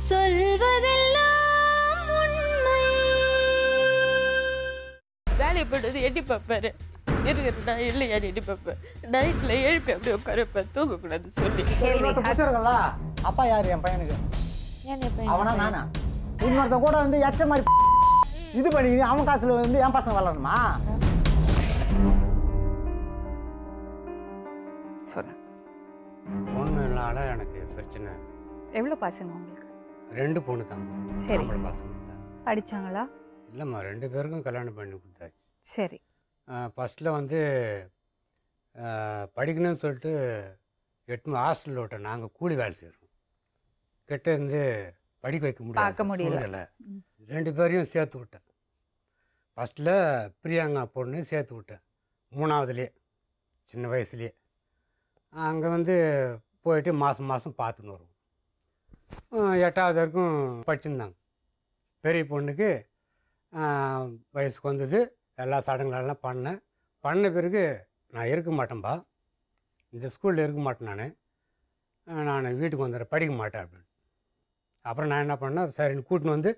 சொல்வதெல்லாம் உண்மை. வேலையை போட்டது எட்டி பார்ப்பாரு. இருக்கிற இல்லையா எட்டி பார்ப்பேன். நைட்டில் எழுப்பி அப்படியே உட்காரப்பேன், தூங்கக்கூடாது சொல்லி. அப்பா யாரு என் பையனுக்கு? அவனா நானா? இன்னொருத்த கூட வந்து எச்ச மாதிரி இது பண்ணி அவன் காசுல வந்து என் பசங்க வளரணுமா? சொல்ல பொண்ணுனால எனக்கு பிரச்சனை. எவ்வளோ பசங்க உங்களுக்கு? 2 பொண்ணு தான். சரி. பசங்க படிச்சாங்களா? இல்லைம்மா, 2 பேருக்கும் கல்யாணம் பண்ணி கொடுத்தாச்சு. சரி. ஃபஸ்ட்டில் வந்து படிக்கணும்னு சொல்லிட்டு 8 ஹாஸ்டலில் விட்டேன். நாங்கள் கூலி வேலை செய்கிறோம். கிட்ட இருந்து படிக்க வைக்க முடியல. 2 பேரையும் சேர்த்து விட்டேன். ஃபஸ்ட்டில் பிரியாங்கா பொண்ணு சேர்த்து விட்டேன் 3ஆவதுலேயே, சின்ன வயசுலேயே. அங்கே வந்து போயிட்டு மாதம் மாதம் பார்த்துன்னு வருவோம். 8ஆவது வரைக்கும் படிச்சுருந்தாங்க. பெரிய பொண்ணுக்கு வயசுக்கு வந்தது. எல்லா சடங்குகளெல்லாம் பண்ண பிறகு நான் இருக்க மாட்டேன்பா, இந்த ஸ்கூலில் இருக்க மாட்டேன், நான் வீட்டுக்கு வந்துடுறேன், படிக்க மாட்டேன் அப்படின்னு. அப்புறம் நான் என்ன பண்ணேன், சரின்னு கூட்டின்னு வந்து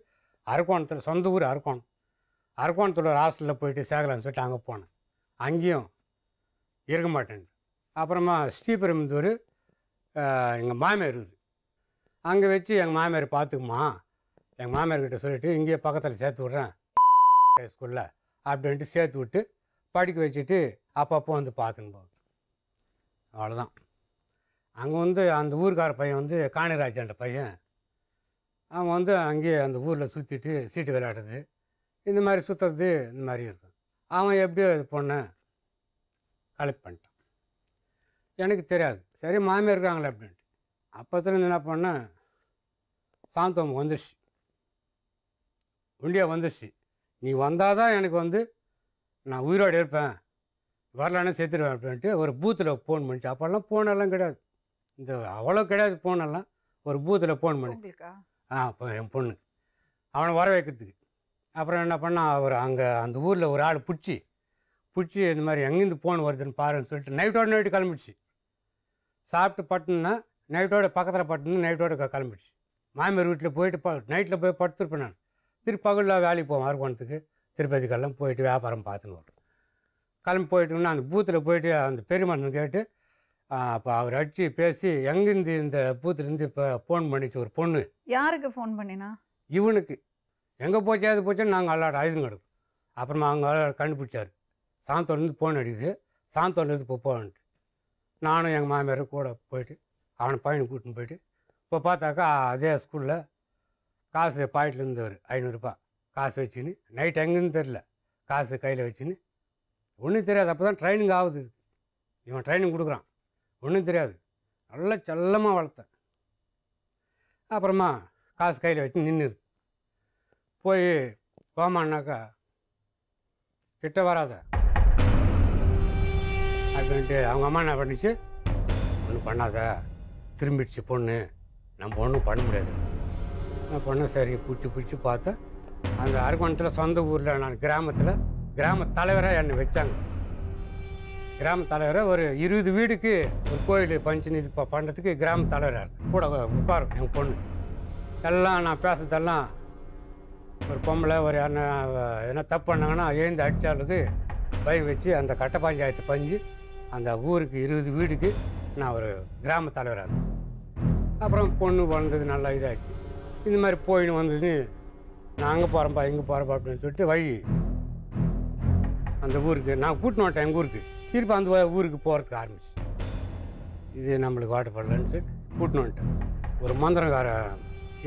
அரக்கோணத்தில், சொந்த ஊர் அரக்கோணத்தில் ஒரு ஹாஸ்டலில் போயிட்டு சேகலான்னு சொல்லிட்டு அங்கே போனேன். அங்கேயும் இருக்க மாட்டேன். அப்புறமா ஸ்ரீபெரும்புதூர் எங்கள் மாமியார் ஊர், அங்கே வச்சு எங்கள் மாமியார் பார்த்துக்குமா, எங்கள் மாமியார்கிட்ட சொல்லிவிட்டு இங்கேயே பக்கத்தில் சேர்த்து விட்றேன் ஸ்கூலில் அப்படின்ட்டு சேர்த்து விட்டு படிக்க வச்சுட்டு அப்பப்போ வந்து பார்த்துன்னு போகும். அவ்வளோதான். அங்கே வந்து அந்த ஊருக்கார பையன் வந்து காணிராஜன்ற பையன், அவன் வந்து அங்கேயே அந்த ஊரில் சுற்றிட்டு சீட்டு விளையாடுறது, இந்த மாதிரி சுற்றுறது, இந்த மாதிரி இருக்கும். அவன் எப்படியோ இது பொண்ணை கலெக்ட் பண்ணிட்டான். எனக்கு தெரியாது. சரி மாமியார் இருக்காங்களே அப்படின்ட்டு அப்போத்துலேருந்து என்ன பண்ணேன், சாந்தோம் வந்துடுச்சு, உண்டியா வந்துடுச்சு. நீ வந்தால் தான் எனக்கு வந்து நான் உயிரோடு இருப்பேன், வரலான்னு செத்துடுவேன் அப்படின்ட்டு ஒரு பூத்தில் ஃபோன் பண்ணிச்சு. அப்போல்லாம் ஃபோனெல்லாம் கிடையாது, இந்த அவ்வளோ கிடையாது ஃபோனெல்லாம். ஒரு பூத்தில் ஃபோன் பண்ணி இப்போ என் பொண்ணு அவனை வர வைக்கிறதுக்கு. அப்புறம் என்ன பண்ணால் அவர் அங்கே அந்த ஊரில் ஒரு ஆள் பிடிச்சி இந்த மாதிரி எங்கேருந்து ஃபோன் வருதுன்னு பாருன்னு சொல்லிட்டு நைட்டு கிளம்பிடுச்சு. சாப்பிட்டு பட்டுன்னா நைட்டோட பக்கத்தில் பட்டுன்னு நைட்டோட கிளம்பிடுச்சு. மாமியார் வீட்டில் போயிட்டு நைட்டில் போய் படுத்துருப்பேன். நான் திருப்பி பகலில் வேலைக்கு போவேன், அரக்கோணத்துக்கு திருப்பதிக்கெல்லாம் போயிட்டு வியாபாரம் பார்த்துன்னு வரும். கிளம்பி போயிட்டோம்னா அந்த பூத்தில் போயிட்டு அந்த பெருமண்ணன் கேட்டு அப்போ அவர் அடித்து பேசி எங்கேருந்து இந்த பூத்துலேருந்து இப்போ ஃபோன் பண்ணிச்சு ஒரு பொண்ணு. யாருக்கு ஃபோன் பண்ணினா? இவனுக்கு. எங்கே போச்சு அது போச்சுன்னு நாங்கள் அல்லாட ஆயுதம் கிடக்கும். அப்புறமா அவங்க கண்டுபிடிச்சார். சாந்தோலேருந்து ஃபோன் அடிக்குது, சாந்தோலேருந்து இப்போ போன்ட்டு. நானும் எங்கள் மாமியாரும் கூட போயிட்டு அவனை பையனை கூட்டின்னு போயிட்டு இப்போ பார்த்தாக்கா அதே ஸ்கூலில் காசு பாக்கெட்லேருந்து ஒரு 500 ரூபாய் காசு வச்சுன்னு, நைட் எங்கேன்னு தெரில, காசு கையில் வச்சுன்னு, ஒன்றும் தெரியாது. அப்போ தான் ட்ரைனிங் ஆகுது, இவன் ட்ரைனிங் கொடுக்குறான், ஒன்றும் தெரியாது. நல்லா செல்லமாக வளர்த்தேன். அப்புறமா காசு கையில் வச்சு நின்றுது. போய் போமான்னாக்கா கிட்ட வராத அப்படின்ட்டு அவங்க அம்மா என்ன பண்ணிச்சு, ஒன்றும் பண்ணாத, திரும்பிடுச்சு பொண்ணு, நம்ம ஒன்றும் பண்ண முடியாது. நான் பொண்ணு சரி பிடிச்சி பார்த்தேன். அந்த அரக்கோணத்தில் சொந்த ஊரில் நான் கிராம தலைவராக என்னை வச்சாங்க. கிராம தலைவராக ஒரு 20 வீடுக்கு ஒரு கோயில் பஞ்சு இது பண்ணுறதுக்கு கிராம தலைவராக கூட உட்காரும் என் பொண்ணு. எல்லாம் நான் பேசுறதெல்லாம் ஒரு பொம்பளை ஒரு எதனா தப்பு பண்ணாங்கன்னா எழுந்து அடித்தாளுக்கு பயம் வச்சு அந்த கட்ட பஞ்சாயத்து பஞ்சு அந்த ஊருக்கு 20 வீடுக்கு நான் ஒரு கிராம தலைவராக இருந்தேன். அப்புறம் பொண்ணு வளர்ந்தது நல்லா இதாகிடுச்சு. இந்த மாதிரி போயின்னு வந்தது, நான் அங்கே போகிறேன்ப்பா இங்கே போகிறப்பா அப்படின்னு சொல்லிட்டு வழி அந்த ஊருக்கு நான் கூட்டின்னு வந்துட்டேன். எங்கள் ஊருக்கு திருப்பி அந்த ஊருக்கு போகிறதுக்கு ஆரம்பிச்சு. இது நம்மளுக்கு வாட்டப்படலன்னு சொல்லி கூட்டின்னு வந்துட்டேன். ஒரு மந்திரக்கார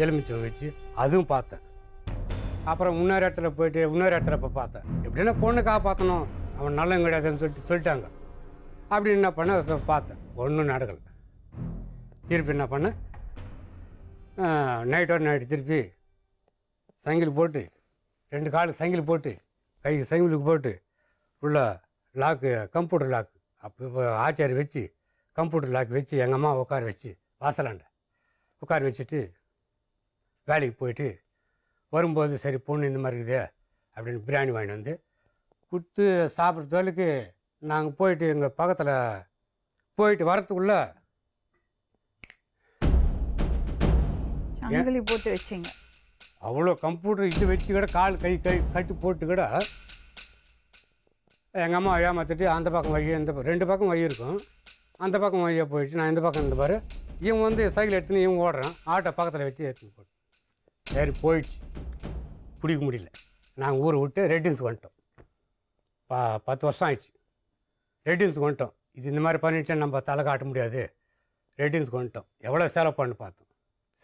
எலுமிச்சம் வச்சு அதுவும் பார்த்தேன். அப்புறம் இன்னொரு இடத்துல போயிட்டு இன்னொரு இடத்துல இப்போ பார்த்தேன். எப்படின்னா பொண்ணு காப்பாற்றணும், அவன் நல்லவன் கிடையாதுன்னு சொல்லிட்டாங்க. அப்படி என்ன பண்ண பார்த்தேன், ஒன்றும் நடக்கலை. திருப்பி என்ன பண்ணேன், நைட்டு திருப்பி சங்கில் போட்டு 2 காலுக்கு சங்கில் போட்டு கைக்கு சங்கிலுக்கு போட்டு ஃபுல்லாக லாக்கு, கம்ப்யூட்டர் லாக்கு, அப்போ ஆச்சாரி வச்சு கம்ப்யூட்டர் லாக் வச்சு எங்கள் அம்மா உட்கார வச்சு வாசலாண்ட உட்கார வச்சுட்டு வேலைக்கு போயிட்டு வரும்போது சரி பொண்ணு இந்த மாதிரி இருக்குது அப்படின்னு பிரியாணி வாங்கிட்டு வந்து கொடுத்து சாப்பிட்ற தொழிலுக்கு நாங்கள் போயிட்டு எங்கள் பக்கத்தில் போயிட்டு வரத்துக்குள்ளே சங்கிலி போட்டு வச்சிங்க. அவ்வளோ கம்ப்யூட்டர் இது வச்சு கூட கால் கை கட்டி போட்டு கூட எங்கள் அம்மா ஏமாற்றிட்டு அந்த பக்கம் வை இந்த 2 பக்கம் வை இருக்கும். அந்த பக்கம் வையா போயிடுச்சு. நான் இந்த பக்கம் இந்த பாரு இவன் வந்து சைக்கிள் எடுத்துன்னு இவன் ஓடுறான். ஆட்டோ பக்கத்தில் வச்சு எடுத்துன்னு போட்டு சரி போயிடுச்சு. பிடிக்க முடியல. நாங்கள் ஊரை விட்டு ரெட்டின்ஸுக்கு வந்துட்டோம். 10 வருஷம் ஆயிடுச்சு. ரெட்டின்ஸுக்கு வந்துட்டோம். இது இந்த மாதிரி பண்ணிட்டு நம்ம தலை காட்ட முடியாது. ரெட்டின்ஸுக்கு வந்துட்டோம். எவ்வளோ செலவு பண்ணு பார்த்தோம்.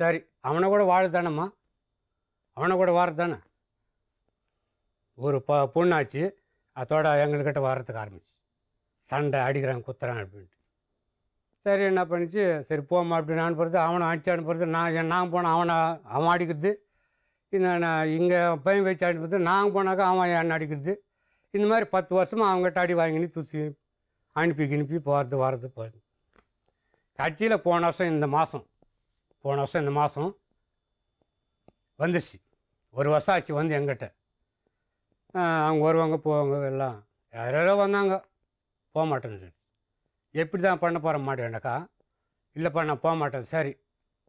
சரி அவனை கூட வாழதானம்மா, அவனை கூட வாரது தானே. ஒரு பொண்ணாச்சு. அதோட எங்கள்கிட்ட வர்றதுக்கு ஆரம்பிச்சு. சண்டை அடிக்கிறாங்க குத்துறாங்க அப்படின்ட்டு. சரி என்ன பண்ணிச்சு, சரி போமா அப்படின்னு அனுப்புறது, அவனை அடிச்சு அனுப்புறது. நான் போனால் அவன் அடிக்கிறது. நான் இங்கே பையன் வச்சு அனுப்புறது. நாங்கள் போனாக்கா அவன் என்ன அடிக்கிறது. இந்த மாதிரி 10 வருஷமாக அவங்ககிட்ட அடி வாங்கினி தூசி அனுப்பி போகிறது வர்றது போகிறது. கட்சியில் போன வருஷம் இந்த மாதம் வந்துடுச்சு. 1 வருஷம் ஆச்சு வந்து எங்கிட்ட. அவங்க வருவாங்க போவாங்க எல்லாம் யாரோ வந்தாங்க. போக மாட்டேன்னு சொல்லி எப்படி தான் பண்ண போகிற மாட்டேன்டக்கா. இல்லைப்பா நான் போக மாட்டேன். சரி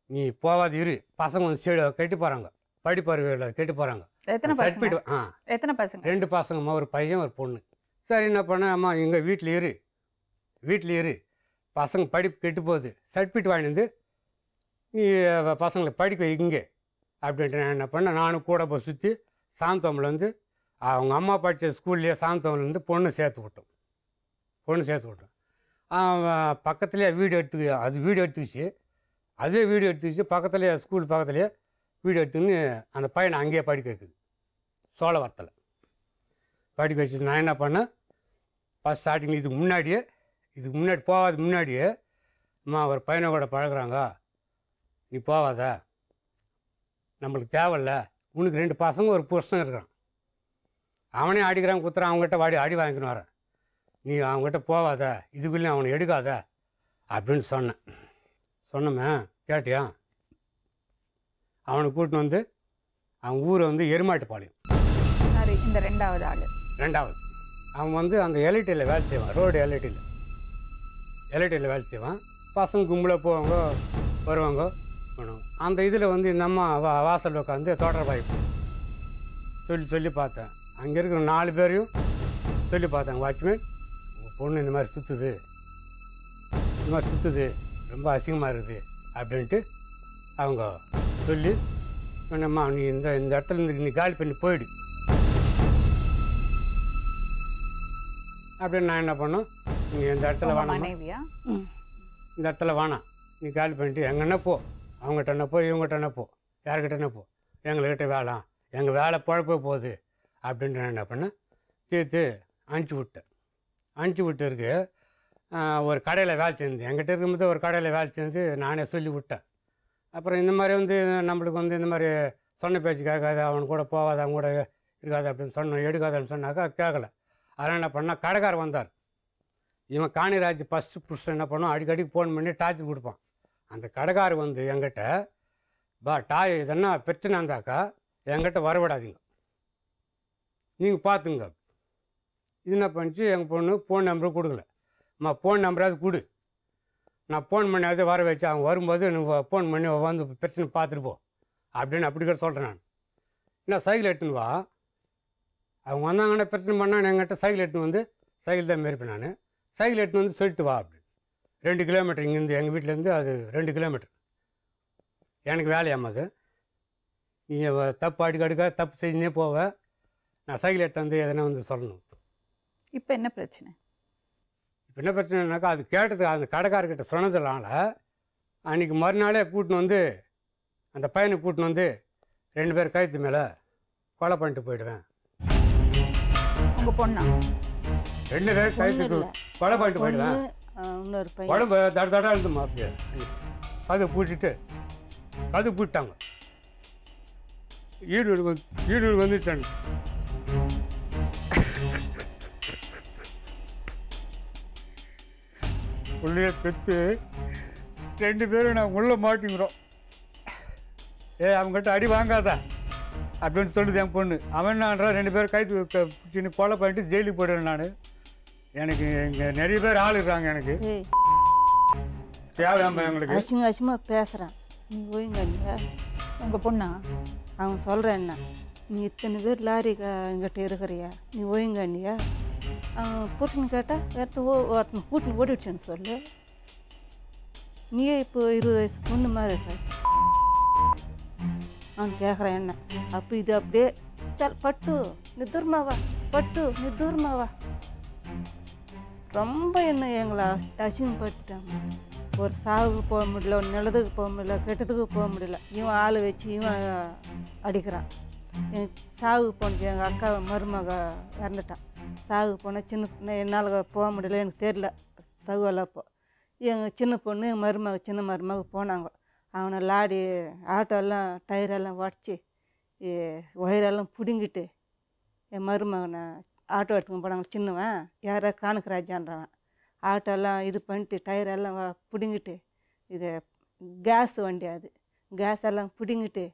நீ போகாது இரு. பசங்க வந்து கெட்டு போகிறாங்க. படிப்பறிவு கெட்டு போகிறாங்க. எத்தனை பசங்க? 2 பசங்கம்மா, ஒரு பையன் ஒரு பொண்ணு. சரி என்ன பண்ண, அம்மா இங்கே வீட்டில் இரு பசங்க படிப்பு கெட்டு போகுது. சர்டிஃபிகேட் வாங்கி வந்து நீ பசங்களை படிக்க இங்கே அப்படின்ட்டு நான் என்ன பண்ணேன், நானும் கூட போய் சுற்றி சாந்தோமில் வந்து அவங்க அம்மா படித்த ஸ்கூல்லையே சாந்தோம்லேருந்து பொண்ணு சேர்த்து விட்டோம். பக்கத்துலேயே வீடியோ எடுத்துக்கிச்சு. அதுவே வீடியோ எடுத்துக்கிச்சு. பக்கத்துலேயே ஸ்கூல் பக்கத்துலேயே வீடியோ எடுத்துன்னு அந்த பையனை அங்கேயே படிக்க வைக்குது. சோழவரத்தில் படிக்க வச்சு நான் என்ன பண்ணேன், ஃபஸ்ட் ஸ்டார்டிங் இதுக்கு முன்னாடி போகாத முன்னாடியே அம்மா ஒரு பையனை கூட பழகுறாங்க, நீ போகாத, நம்மளுக்கு தேவையில்ல. உனக்கு 2 பசங்க ஒரு புருஷன் இருக்கிறான், அவனே அடிக்கிறான் குத்துறான், அவங்ககிட்ட அடி வாங்கிக்கணும் வரேன், நீ அவங்ககிட்ட போகாத, இதுக்குள்ளேயும் அவனை எடுக்காத அப்படின்னு சொன்னமே கேட்டியா. அவனை கூட்டின்னு வந்து அவன் ஊரை வந்து எருமாட்டுப்பாளையம். இந்த 2வது ஆள். அவன் வந்து அந்த எல்ஐடியில் வேலை செய்வான். ரோடு எல்ஐடியில் வேலை செய்வான். பசங்க கும்பலாக போவாங்க வருவாங்க பண்ணுவாங்க. அந்த இதில் வந்து இந்த அம்மா வாசல் உட்காந்து தோட்டர் சொல்லி பார்த்தேன். அங்கே இருக்கிற 4 பேரையும் சொல்லி பார்த்தாங்க. வாட்ச்மேன் உங்கள் பொண்ணு இந்த மாதிரி சுற்றுது, ரொம்ப அசிங்கமாக இருக்குது அப்படின்ட்டு அவங்க சொல்லி சொன்னம்மா, நீ இந்த இடத்துல இருந்து நீ காலி பண்ணி போயிடு அப்படின்னு. நான் என்ன பண்ணோம், நீ இந்த இடத்துல வேணாம், இந்த இடத்துல வேணாம், நீ காலி பண்ணிட்டு எங்கன்னா போ, அவங்ககிட்ட என்ன போ, இவங்ககிட்ட என்ன போ, யார்கிட்ட என்ன போ, எங்கள்கிட்ட வேலை, எங்கள் வேலை பழப்ப போகுது அப்படின்ட்டு நான் என்ன பண்ணேன், தீர்த்து அனுப்பிச்சி விட்டுருக்கு. ஒரு கடையில் வேலை செஞ்சு என்கிட்ட இருக்கும்போது ஒரு கடையில் வேலை செஞ்சு நானே சொல்லி விட்டேன். அப்புறம் இந்த மாதிரி வந்து நம்மளுக்கு வந்து இந்த மாதிரி சொன்ன பேச்சு கேட்காது, அவன் கூட போகாது, அவங்க கூட இருக்காது அப்படின்னு எடுக்காதுன்னு சொன்னாக்கா கேட்கல. அதெல்லாம் என்ன பண்ணால் கடைக்காரர் வந்தார். இவன் காணிராஜ் ஃபஸ்ட்டு புருஷன் என்ன பண்ணுவோம், அடிக்கடிக்கு ஃபோன் பண்ணி டார்ச்சர் கொடுப்பான். அந்த கடைக்காரர் வந்து என்கிட்ட இதென்னா பிரச்சனை இருந்தாக்கா என்கிட்ட வரவிடாதீங்க, நீங்கள் பார்த்துங்க. இது என்ன பண்ணிச்சு, எங்கள் பொண்ணு ஃபோன் நம்பரும் கொடுக்கல. அம்மா ஃபோன் நம்பராது கொடு, நான் ஃபோன் பண்ணியாவது வர வச்சு அவங்க வரும்போது ஃபோன் பண்ணி வந்து பிரச்சனை பார்த்துட்டு போ அப்படின்னு அப்படி கூட சொல்கிறேன். நான் என்ன சைக்கிள் எடுத்துன்னு வா, அவங்க வந்தாங்கன்னா பிரச்சனை பண்ணால் என்கிட்ட சைக்கிள் எடுத்துன்னு வந்து சைக்கிள் தான் மேரிப்பேன். நான் சைக்கிள் எடுத்துன்னு வந்து சொல்லிட்டு வா அப்படின்னு. 2 கிலோமீட்டர் இங்கேருந்து எங்கள் வீட்டிலேருந்து அது 2 கிலோமீட்டர். எனக்கு வேலையாம அது. நீங்கள் தப்பு அடிக்கடிக்காக தப்பு செஞ்சுனே போவ, நான் சைக்கிள் எடுத்து வந்து எதனா வந்து சொல்லணும். இப்போ என்ன பிரச்சனை? இப்போ என்ன பிரச்சனைனாக்கா, அது கேட்டது அந்த கடைக்காரர்கிட்ட சொன்னதுனால அன்றைக்கி மறுநாளே கூட்டின்னு வந்து அந்த பையனை கூட்டின்னு வந்து 2 பேர் கழுத்து மேலே கொலை பண்ணிட்டு போயிடுவேன். உங்கள் பொண்ணா? 2 பேர் கழுத்துக்கு கொலை பண்ணிட்டு போயிடுவேன். உடம்பு தட எழுதுமா அப்படியே கதை பூட்டிட்டாங்க. ஈடு வந்துட்டாங்க. உள்ளே பெற்று 2 பேரும் நான் உள்ளே மாட்டிங்கிறோம். அவங்ககிட்ட அடி வாங்காத அப்படின்னு சொல்லுது என் பொண்ணு. அவன் நான்றா 2 பேர் கைத்து கொலை பண்ணிட்டு ஜெயிலுக்கு போயிடுவேன். நான் எனக்கு இங்கே நிறைய பேர் ஆள் இருக்காங்க. எனக்கு தேவையாம எங்களுக்கு அசிங்கமாக பேசுகிறேன். நீ போய்ங்க உங்கள் பொண்ணா? அவன் சொல்கிறேன் என்ன, நீ இத்தனை பேர் லாரி இங்கிட்ட இருக்கிறியா, நீ ஒழுங்காண்டியா? அவன் புருஷன் கேட்டால் எடுத்து ஒருத்தன் கூட்டின்னு ஓடிடுச்சுன்னு சொல்லு. நீயே இப்போ 20 வயசு பொண்ணு மாதிரி இருக்க. அவன் கேட்குறான் என்ன, அப்போ இது அப்படியே சல் பட்டு நித்தூர்மாவா, பட்டு நித்தூர்மாவா. ரொம்ப என்ன எங்களை அசிங்கப்பட்டுட்டாங்க. ஒரு சாவுக்கு போக முடியல, ஒரு நிலத்துக்கு போக முடியல, கெட்டதுக்கு போக முடியல. இவன் ஆள் வச்சு இவன் அடிக்கிறான். எனக்கு சாவுக்கு போனது எங்கள் அக்கா மருமக இறந்துட்டான். சாவுக்கு போனால் சின்ன என்னால் போக முடியல, எனக்கு தெரியல தகவல். அப்போ எங்கள் சின்ன பொண்ணு எங்கள் மருமக சின்ன மருமக போனாங்க. அவனை லாடி ஆட்டோலாம் டயரெல்லாம் உடச்சி ஒயரெல்லாம் பிடுங்கிட்டு என் மருமகனை ஆட்டோ எடுத்துக்க போனாங்க. சின்னவன் யாரோ காணுக்கராஜான்றவன் ஆட்டோலாம் இது பண்ணிட்டு டயரெல்லாம் பிடுங்கிட்டு, இது கேஸ் வண்டி, அது கேஸ் எல்லாம் பிடுங்கிட்டு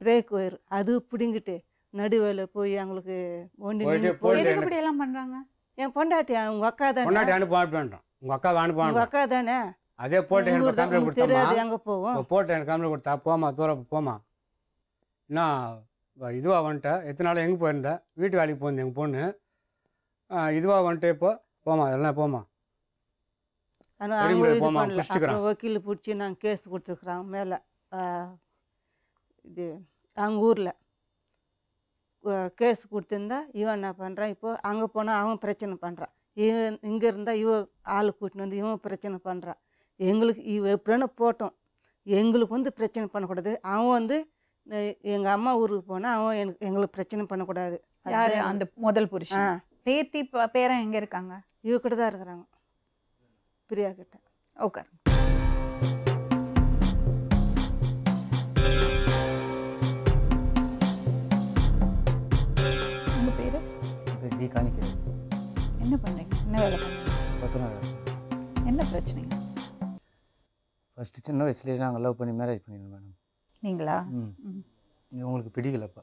பிரேக் ஒயர் அது பிடுங்கிட்டு நடுவில் போய் அவங்களுக்கு ஒண்டி எதுக்கு இப்படி எல்லாம் பண்ணுறாங்க? என் பொண்டாட்டி உங்கள் அக்கா தானே, உங்கள் அக்கா அனுப்ப உங்கள் அக்கா தானே, அதே போட்டு எனக்கு கம்ப்ளைண்ட் கொடுத்தா தெரியாது எங்கே போவோம். போட்டு எனக்கு கம்ப்ளைண்ட் கொடுத்தா போமா தூரம் போமா. என்ன இதுவாக வந்துட்டேன், எத்தனை நாள் எங்கே போயிருந்தேன், வீட்டு வேலைக்கு போயிருந்தேன் எங்கள் பொண்ணு. இதுவாக வந்துட்டு இப்போ போமா எல்லாம் போமா. ஆனால் அவங்க இது பண்ணல. அப்புறம் வக்கீல் பிடிச்சி நாங்கள் கேஸ் கொடுத்துருக்குறாங்க மேலே. இது அவங்க ஊரில் கேஸ் கொடுத்துருந்தா இவன் என்ன பண்ணுறான், இப்போது அங்கே போனால் அவன் பிரச்சனை பண்ணுறான். இவன் இங்கே இருந்தால் இவன் ஆள் கூட்டின்னு வந்து இவன் பிரச்சனை பண்ணுறான். எங்களுக்கு இவன் எப்படின்னு போட்டோம், எங்களுக்கு வந்து பிரச்சனை பண்ணக்கூடாது. அவன் வந்து எங்கள் அம்மா ஊருக்கு போனால் அவன் எங்களுக்கு பிரச்சனை பண்ணக்கூடாது. யார் அந்த முதல் புருஷன்? பேத்தி பேரன் எங்கே இருக்காங்க? இவ கிட்ட தான் இருக்கிறாங்க, பிரியா கிட்ட. ஓகே. உங்கள் பேர்? டி காணிக்கிறது. என்ன பண்ணுறீங்க? என்ன வேலை பண்ணுறீங்க? என்ன பிரச்சனைங்க? ஃபஸ்ட்டு சின்ன வயசுலேயே நாங்கள் லவ் பண்ணி மேரேஜ் பண்ணிடுவோம் மேடம். நீங்களா? உங்களுக்கு பிடிக்கலப்பா,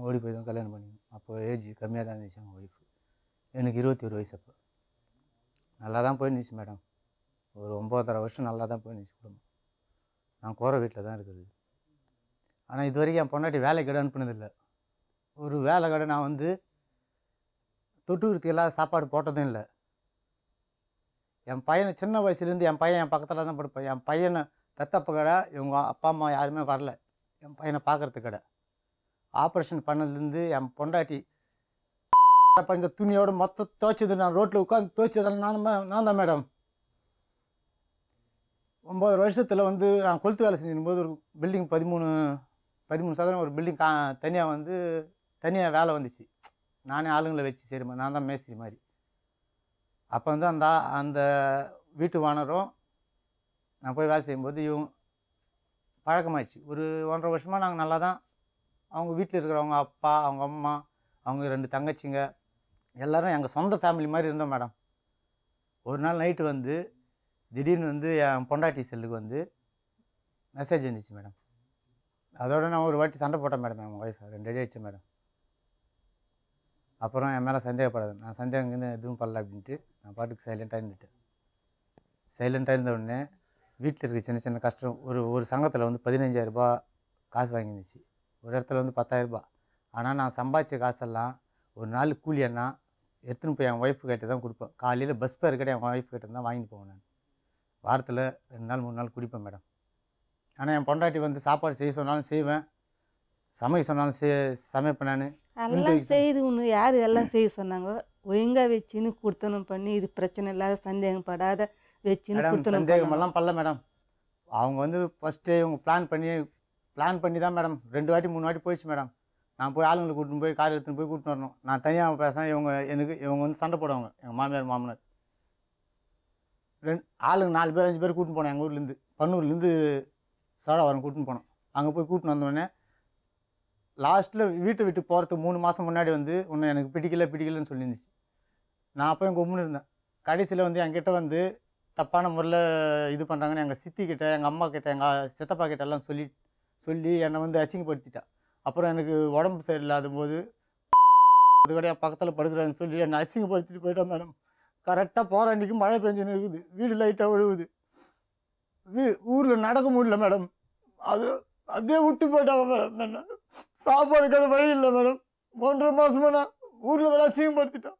ஓடி போய் தான் கல்யாணம் பண்ணிக்கணும். அப்போ ஏஜ் கம்மியாக தான் இருந்துச்சு அவங்க ஒய்ஃபு. எனக்கு 21 வயசு. அப்போ நல்லா தான் போயிருந்துச்சு மேடம். ஒரு 9.5 வருஷம் நல்லா தான் போயிருந்துச்சு குடும்பம். நான் கோர வீட்டில் தான் இருக்குது. ஆனால் இது வரைக்கும் என் பொண்டாட்டி வேலை கடை அனுப்புனதில்லை. ஒரு வேலை கடை நான் வந்து தொட்டுக்கிறதுக்கு எல்லாம் சாப்பாடு போட்டதும் இல்லை. என் பையனை சின்ன வயசுலேருந்து என் பையன் என் பக்கத்தில் தான் படுப்பேன். என் பையனை பெத்தப்ப கடை இவங்க அப்பா அம்மா யாருமே வரல என் பையனை பார்க்குறதுக்கு கடை. ஆப்ரேஷன் பண்ணதுலேருந்து என் பொண்டாட்டி பஞ்ச துணியோடு மொத்தம் துவைச்சது நான் ரோட்டில் உட்காந்து துவைச்சதெல்லாம் நான் தான் மேடம். 9 வருஷத்தில் வந்து நான் கொளுத்து வேலை செஞ்சுருக்கும்போது ஒரு பில்டிங் 13 சதுரம் ஒரு பில்டிங் தனியாக வந்து தனியாக வேலை வந்துச்சு. நானே ஆளுங்களை வச்சு சரிம்மா, நான் தான் மேஸ்திரி மாதிரி. அப்போ வந்து அந்த வீட்டு வானரும் நான் போய் வேலை செய்யும்போது இவங்க பழக்கமாகிடுச்சு. ஒரு 1.5 வருஷமாக நாங்கள் நல்லா தான், அவங்க வீட்டில் இருக்கிறவங்க அப்பா, அவங்க அம்மா, அவங்க 2 தங்கச்சிங்க எல்லோரும் எங்கள் சொந்த ஃபேமிலி மாதிரி இருந்தோம் மேடம். ஒரு நாள் நைட்டு வந்து திடீர்னு வந்து என் பொண்டாட்டி செல்லுக்கு வந்து மெசேஜ் வந்துச்சு மேடம். அதோட நான் ஒரு வாட்டி சண்டை போட்டேன் மேடம். என் ஒய்ஃபை 2 அடி அடித்தேன் மேடம். அப்புறம் என் மேலே சந்தேகப்படாது, நான் சந்தேகங்கன்னு எதுவும் பண்ணல அப்படின்ட்டு நான் பாட்டுக்கு சைலண்ட்டாக இருந்துட்டேன். சைலண்ட்டாக இருந்த உடனே வீட்டில் இருக்க சின்ன சின்ன கஷ்டம், ஒரு சங்கத்தில் வந்து 15,000 ரூபா காசு வாங்கிருந்துச்சு, ஒரு இடத்துல வந்து 10,000 ரூபா. ஆனால் நான் சம்பாதிச்ச காசெல்லாம் ஒரு நாள் கூலி அண்ணா எடுத்துன்னு போய் என் ஒய்ஃபு கிட்ட தான் கொடுப்பேன். காலையில் பஸ் பேர் கிட்ட என் ஒய்ஃபு கிட்ட தான் வாங்கிட்டு போவேன். நான் வாரத்தில் 2 நாள் 3 நாள் குடிப்பேன் மேடம். ஆனால் என் பொண்டாட்டி வந்து சாப்பாடு செய்ய சொன்னாலும் செய்வேன், சமைக்க சொன்னாலும் சமைப்பேன். நான் எல்லாம் செய்து ஒன்று யார் எல்லாம் செய்ய சொன்னாங்க, ஒழுங்காக வச்சுன்னு கொடுத்தனும் பண்ணி இது பிரச்சனை இல்லாத சந்தேகப்படாத வச்சுன்னு கொடுத்தனும். சந்தேகமெல்லாம் பண்ணல மேடம். அவங்க வந்து ஃபஸ்ட்டு இவங்க பிளான் பண்ணி தான் மேடம் 2 வாட்டி 3 வாட்டி போயிடுச்சு மேடம். நான் போய் ஆளுங்களை கூட்டின்னு போய் கார் எடுத்துன்னு போய் கூட்டின்னு வரணும். நான் தனியாக பேசுகிறேன், இவங்க வந்து சண்டை போடுவாங்க. எங்கள் மாமியார் மாமனார் ஆளுங்க 4 பேர் 5 பேர் கூட்டின்னு போனோம். எங்கள் ஊர்லேருந்து பன்னூர்லேருந்து சோழவரம் கூட்டின்னு போனோம். அங்கே போய் கூட்டின்னு வந்தோடனே லாஸ்ட்டில் வீட்டை விட்டு போகிறதுக்கு 3 மாதம் முன்னாடி வந்து உன்னை எனக்கு பிடிக்கலன்னு சொல்லியிருந்துச்சு. நான் அப்போ எங்கள் உம்முன்னு இருந்தேன். கடைசியில் வந்து என்கிட்ட வந்து தப்பான முறையில் இது பண்ணுறாங்கன்னு எங்கள் சித்திக்கிட்ட, எங்கள் அம்மா கிட்ட, எங்கள் சித்தப்பா கிட்ட எல்லாம் சொல்லி என்னை வந்து அசிங்கப்படுத்திட்டா. அப்புறம் எனக்கு உடம்பு சரியில்லாத போது அது கூட என் பக்கத்தில் படுக்கிறான்னு சொல்லி என்னை அசிங்கப்படுத்திட்டு போயிட்டேன் மேடம். கரெக்டாக போகிற அன்றைக்கி மழை பெஞ்சுன்னு இருக்குது, வீடு லைட்டாக விழுவுது, ஊரில் நடக்க முடியல மேடம். அது அப்படியே விட்டு போயிட்டாங்க மேடம். என்ன சாப்பாடு கடை வழி இல்லை மேடம். 1.5 மாசமா நான் ஊரில் வேலை அசிங்கப்படுத்திட்டேன்.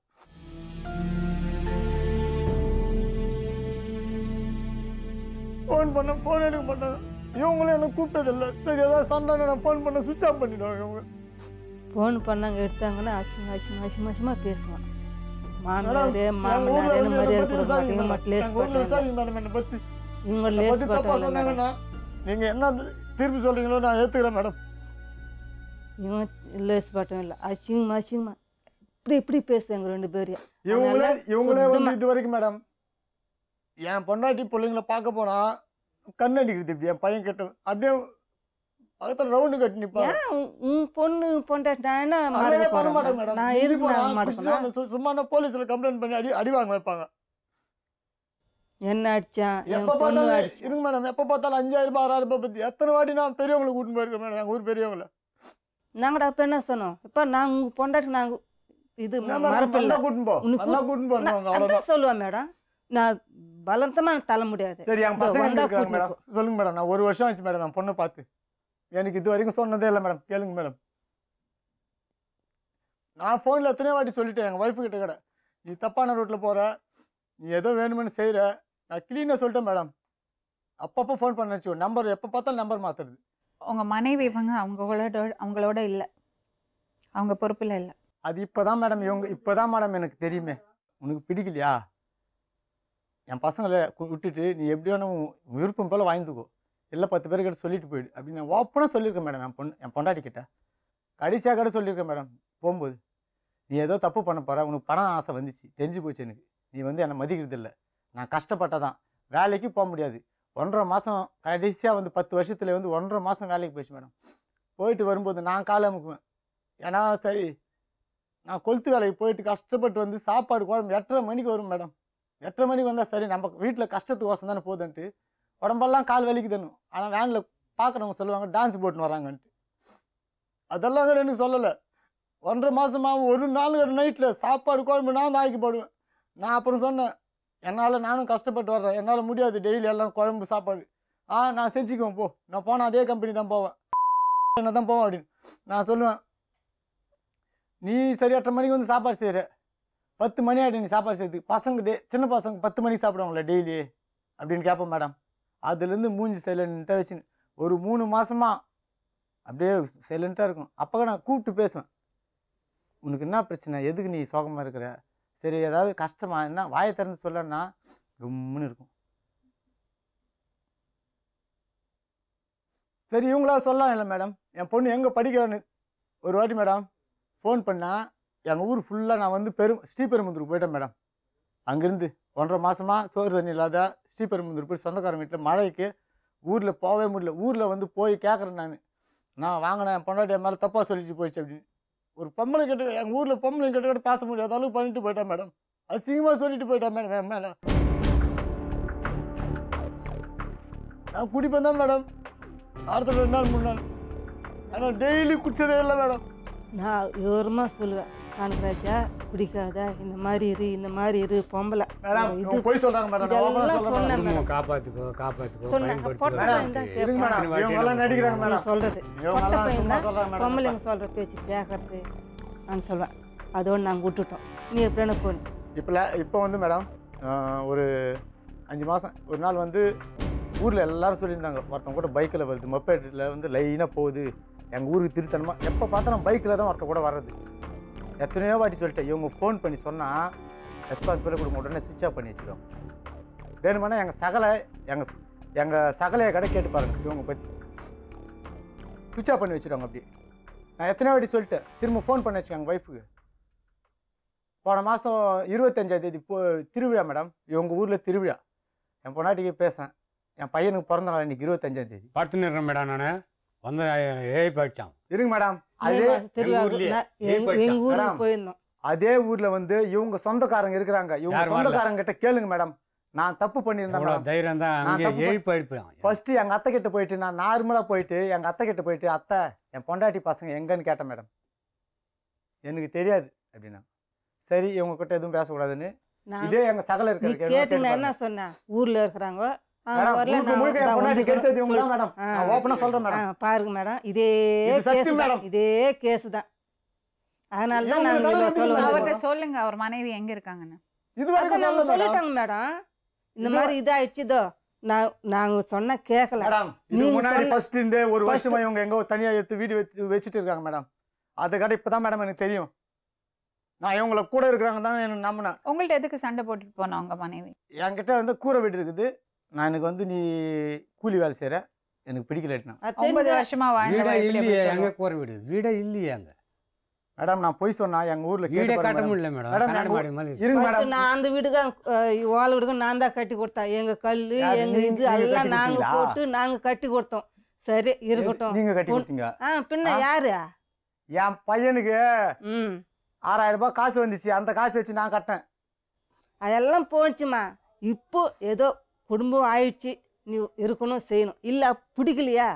ஃபோன் பண்ண ஃபோன் எடுக்க மாட்டாங்க. இவங்களும் என்ன கூப்பிட்டதில்லை. சரி ஏதாவது சண்டை நான் ஃபோன் பண்ண சுவிட்ச் ஆஃப் பண்ணிடுவாங்க இவங்க. ஃபோன் பண்ணாங்க எடுத்தாங்கன்னா அசிங்கமாக பேசுவான். மாமியாரே மாமனாரே மரியாதை கொடுக்க மாட்டீங்க மட்டும் இவங்க லேஸ் சொன்னாங்கன்னா நீங்கள் என்ன திருப்பி சொல்கிறீங்களோ நான் ஏற்றுக்கிறேன் மேடம். இவங்க லேஸ் பாட்டம் இல்லை. அசிங்கமாக இப்படி பேசுவாங்க 2 பேரையும். இவங்களே வந்து இது வரைக்கும் மேடம் என் பொண்டாட்டி பிள்ளைங்கள பார்க்க போனா கண் அடிக்கிறது. இப்படி என் பையன் கெட்டது அப்படியே பக்கத்தில் ரவுண்டு கட்டி நிற்பாங்க. உன் பொண்ணு பொண்டாட்டி பண்ண மாட்டேன் மேடம். நான் எதுக்கு சும்மா போலீஸில் கம்ப்ளைண்ட் பண்ணி அடி வாங்க வைப்பாங்க. என்ன அடிச்சான் எப்போ பார்த்தாலும் இருங்க மேடம். எப்போ பார்த்தாலும் 5000 ரூபாய் 6000 ரூபாய் பற்றி எத்தனை வாட்டி நான் பெரியவங்களை கூட்டின்னு போயிருக்கேன் மேடம். எங்கள் ஊர் பெரியவங்களை நாங்கடா அப்போ என்ன சொன்னோம்? இப்போ நாங்கள் உங்கள் பொண்டாட்டி நாங்கள் இது மரப்பில்லை சொல்லுவேன் மேடம். நான் பலந்தமாக தள்ள முடியாது. சரி என் பசங்க இருக்காங்க மேடம். சொல்லுங்க மேடம். நான் 1 வருஷம் ஆச்சு மேடம் என் பொண்ணை பார்த்து. எனக்கு இது வரைக்கும் சொன்னதே இல்லை மேடம். கேளுங்க மேடம். நான் ஃபோனில் எத்தனையோ வாட்டி சொல்லிட்டேன் எங்கள் ஒய்ஃபு கிட்ட கடை, நீ தப்பான ரூட்டில் போகிற, நீ ஏதோ வேணுமென்னு செய்கிற. நான் க்ளீனாக சொல்லிட்டேன் மேடம். அப்பப்போ ஃபோன் பண்ண வச்சு நம்பர் எப்போ பார்த்தாலும் நம்பர் மாற்றுறது. உங்கள் மனைவி இவங்க அவங்களோட இல்லை, அவங்க பொறுப்பில் இல்லை. அது இப்போ தான் மேடம் இப்போ தான் மேடம் எனக்கு தெரியுமே. உனக்கு பிடிக்கலையா என் பசங்களை விட்டுட்டு நீ எப்படி வேணும் விருப்பம் போல் வாங்கிக்கோ, இல்லை 10 பேர்கிட்ட சொல்லிட்டு போயிடு அப்படின்னு நான் ஓப்பனாக சொல்லியிருக்கேன் மேடம். என் பொண்டாட்டி கிட்ட கடைசியாக கூட சொல்லியிருக்கேன் மேடம். போகும்போது நீ ஏதோ தப்பு பண்ண போகிற, உனக்கு பணம் ஆசை வந்துச்சு, தெரிஞ்சு போச்சு எனக்கு, நீ வந்து என்னை மதிக்கிறது இல்லை, நான் கஷ்டப்பட்டதான், வேலைக்கு போக முடியாது. 1.5 மாதம் கடைசியாக வந்து 10 வருஷத்துல வந்து 1.5 மாதம் வேலைக்கு போயிடுச்சு மேடம். போயிட்டு வரும்போது நான் காலை அமுக்குவேன். ஏன்னா சரி நான் கொளுத்து வேலைக்கு போயிட்டு கஷ்டப்பட்டு வந்து சாப்பாடு குழம்பு 8:30 மணிக்கு வரும் மேடம். 8:30 மணிக்கு வந்தால் சரி நம்ம வீட்டில் கஷ்டத்துக்கு கோசம் தானே போதுன்ட்டு உடம்பெல்லாம் கால் வலிக்கு தரணும். ஆனால் வேனில் பார்க்குறவங்க சொல்லுவாங்க டான்ஸ் போட்டுன்னு வராங்கன்ட்டு. அதெல்லாம் கூட எனக்கு சொல்லலை. 1.5 மாதமாக ஒரு நாள் நைட்டில் சாப்பாடு குழம்பு நான் தான் ஆக்கி போடுவேன். நான் அப்புறம் சொன்னேன், என்னால் நானும் கஷ்டப்பட்டு வர்றேன், என்னால் முடியாது டெய்லி எல்லாம் குழம்பு சாப்பாடு. நான் செஞ்சுக்குவேன் போ, நான் போனால் அதே கம்பெனி தான் போவேன், என்ன தான் போவேன் அப்படின்னு நான் சொல்லுவேன். நீ சரி 8:30 மணிக்கு வந்து சாப்பாடு செய்கிற, 10 மணி ஆகிடும் நீ சாப்பாடு செய்யறதுக்கு. பசங்க சின்ன பசங்க 10 மணிக்கு சாப்பிடுவாங்களே டெய்லி அப்படின்னு கேட்பேன் மேடம். அதுலேருந்து மூஞ்சி சைலண்ட்டாக வச்சுன்னு ஒரு 3 மாதமாக அப்படியே சைலண்ட்டாக இருக்கும். அப்போ நான் கூப்பிட்டு பேசுவேன், உனக்கு என்ன பிரச்சனை, எதுக்கு நீ சோகமாக இருக்கிற, சரி ஏதாவது கஷ்டமா என்ன, வாயை திறந்து சொல்லன்னா கும்முன்னு இருக்கும். சரி இவங்களா சொல்லலாம் இல்லை மேடம். என் பொண்ணு எங்கே படிக்கிறான்னு ஒரு வாட்டி மேடம் ஃபோன் பண்ணால் எங்கள் ஊர் ஃபுல்லாக நான் வந்து ஸ்ரீபெரும்புதூருக்கு போயிட்டேன் மேடம். அங்கேருந்து 1.5 மாதமாக சோறு தண்ணி இல்லாத ஸ்ரீபெரும்புதூர் போய் சொந்தக்காரங்க வீட்டில் மழைக்கு ஊரில் போகவே முடியல. ஊரில் வந்து போய் கேட்குறேன் நான் வாங்கினேன், என் பொண்டாட்டி என் மேலே தப்பாக சொல்லிட்டு போயிடுச்சு அப்படின்னு. ஒரு பொம்பளை கிட்ட எங்கள் ஊரில் பொம்பளை கிட்ட பேச முடியாத அளவுக்கு பண்ணிட்டு போயிட்டேன் மேடம். அசிங்கமாக சொல்லிட்டு போயிட்டேன் மேடம் என் மேலே. நான் குடிப்பேன் தான் மேடம், அடுத்த 2 நாள் 3 நாள். ஆனால் டெய்லி குடிச்சதே இல்லை மேடம். நான் விவரமாக சொல்லுவேன், கான்ராஜா குடிக்காத, இந்த மாதிரி இரு பொம்பளை இது போய் சொல்கிறாங்க மேடம். சொல்கிறது பொம்பளைங்க சொல்கிற பேச்சு கேட்கறது நான் சொல்வேன். அதோடு நாங்கள் விட்டுட்டோம். நீ எப்படின்னா போன இப்போ வந்து மேடம் ஒரு 5 மாதம் ஒரு நாள் வந்து ஊரில் எல்லோரும் சொல்லியிருந்தாங்க, ஒருத்தவங்க கூட பைக்கில் வருது, மொப்பேட்டில் வந்து லைனாக போகுது, எங்கள் ஊருக்கு திருத்தனமாக எப்போ பார்த்தா நம்ம பைக்கில் தான் ஒருத்த கூட வர்றது. எத்தனையோ வாட்டி சொல்லிட்டேன். இவங்க ஃபோன் பண்ணி சொன்னால் ரெஸ்பான்சிபிலிட்டி கொடுக்க உடனே சுவிட்ச் ஆஃப் பண்ணி வச்சுருவோம். வேணுமானா எங்கள் சகலையை கடை கேட்டு பாருங்கள், இவங்க பற்றி சுவிட்ச் ஆஃப் பண்ணி வச்சுருவாங்க. அப்படி நான் எத்தனையோ வாட்டி சொல்லிட்டேன். திரும்ப ஃபோன் பண்ணி வச்சுக்கோங்க ஒய்ஃபுக்கு. போன மாதம் 25ஆம் தேதி திருவிழா மேடம், இவங்க ஊரில் திருவிழா. என் பொண்டாட்டிக்கு பேசுகிறேன், என் பையனுக்கு பிறந்த நாள் இன்னைக்கு 25ஆம் தேதி. படுத்துன்னு மேடம் நான் வந்து ஏஐ போயிட்டான். இருங்க மேடம், அதே ஊர்ல வந்து இவங்க சொந்தக்காரங்க இருக்கிறாங்க. இவங்க சொந்தக்காரங்க கிட்ட கேளுங்க மேடம், நான் தப்பு பண்ணியிருந்தேன். தைரியம் தான். ஃபர்ஸ்ட் எங்க அத்தை கிட்ட போயிட்டு நான் நார்மலா போயிட்டு எங்க அத்தை கிட்ட போயிட்டு, அத்தை என் பொண்டாட்டி பசங்க எங்கன்னு கேட்டேன் மேடம். எனக்கு தெரியாது அப்படின்னா, சரி இவங்க கிட்ட எதுவும் பேசக்கூடாதுன்னு இதே எங்க சகல இருக்க என்ன சொன்ன, ஊர்ல இருக்கிறாங்க மேடம், வரல, முழுக்க நான் முழுக்க என் நான் பொண்டாட்டி வந்து கெடுத்தது இவங்க தான் மேடம். ஆ. நான் ஓப்பனா சொல்றேன் மேடம். பாருங்க மேடம், இதே இது சத்தியம் கேஸ் மேடம். தான், இதே கேஸ் தான். அதனால தான் இவங்க நாங்க தவிர இவ்வளவு மீதி தொலைவு மேடம். அவர்கிட்ட வந்தோம். சொல்லுங்க அவர் மனைவி எங்க இருக்காங்கன்னு. இது அதான் வரைக்கும் நாங்க சொல்ல மேடம். சொல்லிட்டாங்க மேடம், இந்த இது- மாதிரி இதாயிடுச்சுதோ. நாங்க சொன்னா கேட்கல. மேடம், இது நீங்க முன்னாடி சொன்ன- ஃபர்ஸ்ட் இந்த ஒரு first- வருஷமா இவங்க எங்க தனியா எடுத்து வீடு வச்சுட்டு இருக்காங்க மேடம். அதுக்காக இப்பதான் மேடம் எனக்கு தெரியும். நான் இவங்கள கூட இருக்கிறாங்க தான் எனக்கு நம்பினேன். உங்கள்ட்ட எதுக்கு சண்டை போட்டுட்டு போனா உங்க மனைவி? என்கிட்ட வந்து கூரை வீடு இருக்குது. நான் எனக்கு வந்து நீ கூலி வேலை செய்யற, எனக்கு பிடிக்கலட்டினா. அது 9 தெரிஞ்சா- வருஷமா வீடே வாழ்ந்தவ எப்படி இல்லையே, அப்படி எங்க சொல்லுவா? கூரை வீடு வீடே இல்லையே அங்க. மேடம், நான் போய் சொன்னா எங்க ஊர்ல வீடே கேட்டு காட்ட பாருங்க முடியல மேடம். மேடம், கண்ணாடி நாங்க- மாடி மாதிரி இருக்கு. இருங்க first மேடம். நான் அந்த வீடுக்கு ஓலை வீடுக்கு நான் தான் கட்டி கொடுத்தேன். எங்க கல்லு யாரு, எங்க நீங்க- இது நீங்க எல்லாம் கட்டி நாங்க கொடுத்தீங்களா? போட்டு நாங்க கட்டி கொடுத்தோம். சரி இருக்கட்டும். நீங்க கட்டி கொடுத்தீங்க. பின்ன ஆ? யாரு? என் பையனுக்கு ம் 6000 ரூபாய் காசு வந்துச்சு. அந்த காசு வச்சு நான் கட்டேன். அதெல்லாம் போச்சுமா. இப்போ ஏதோ குடும்பம் ஆயிடுச்சு, நீ இருக்கணும் செய்யணும். இல்லை பிடிக்கலையா,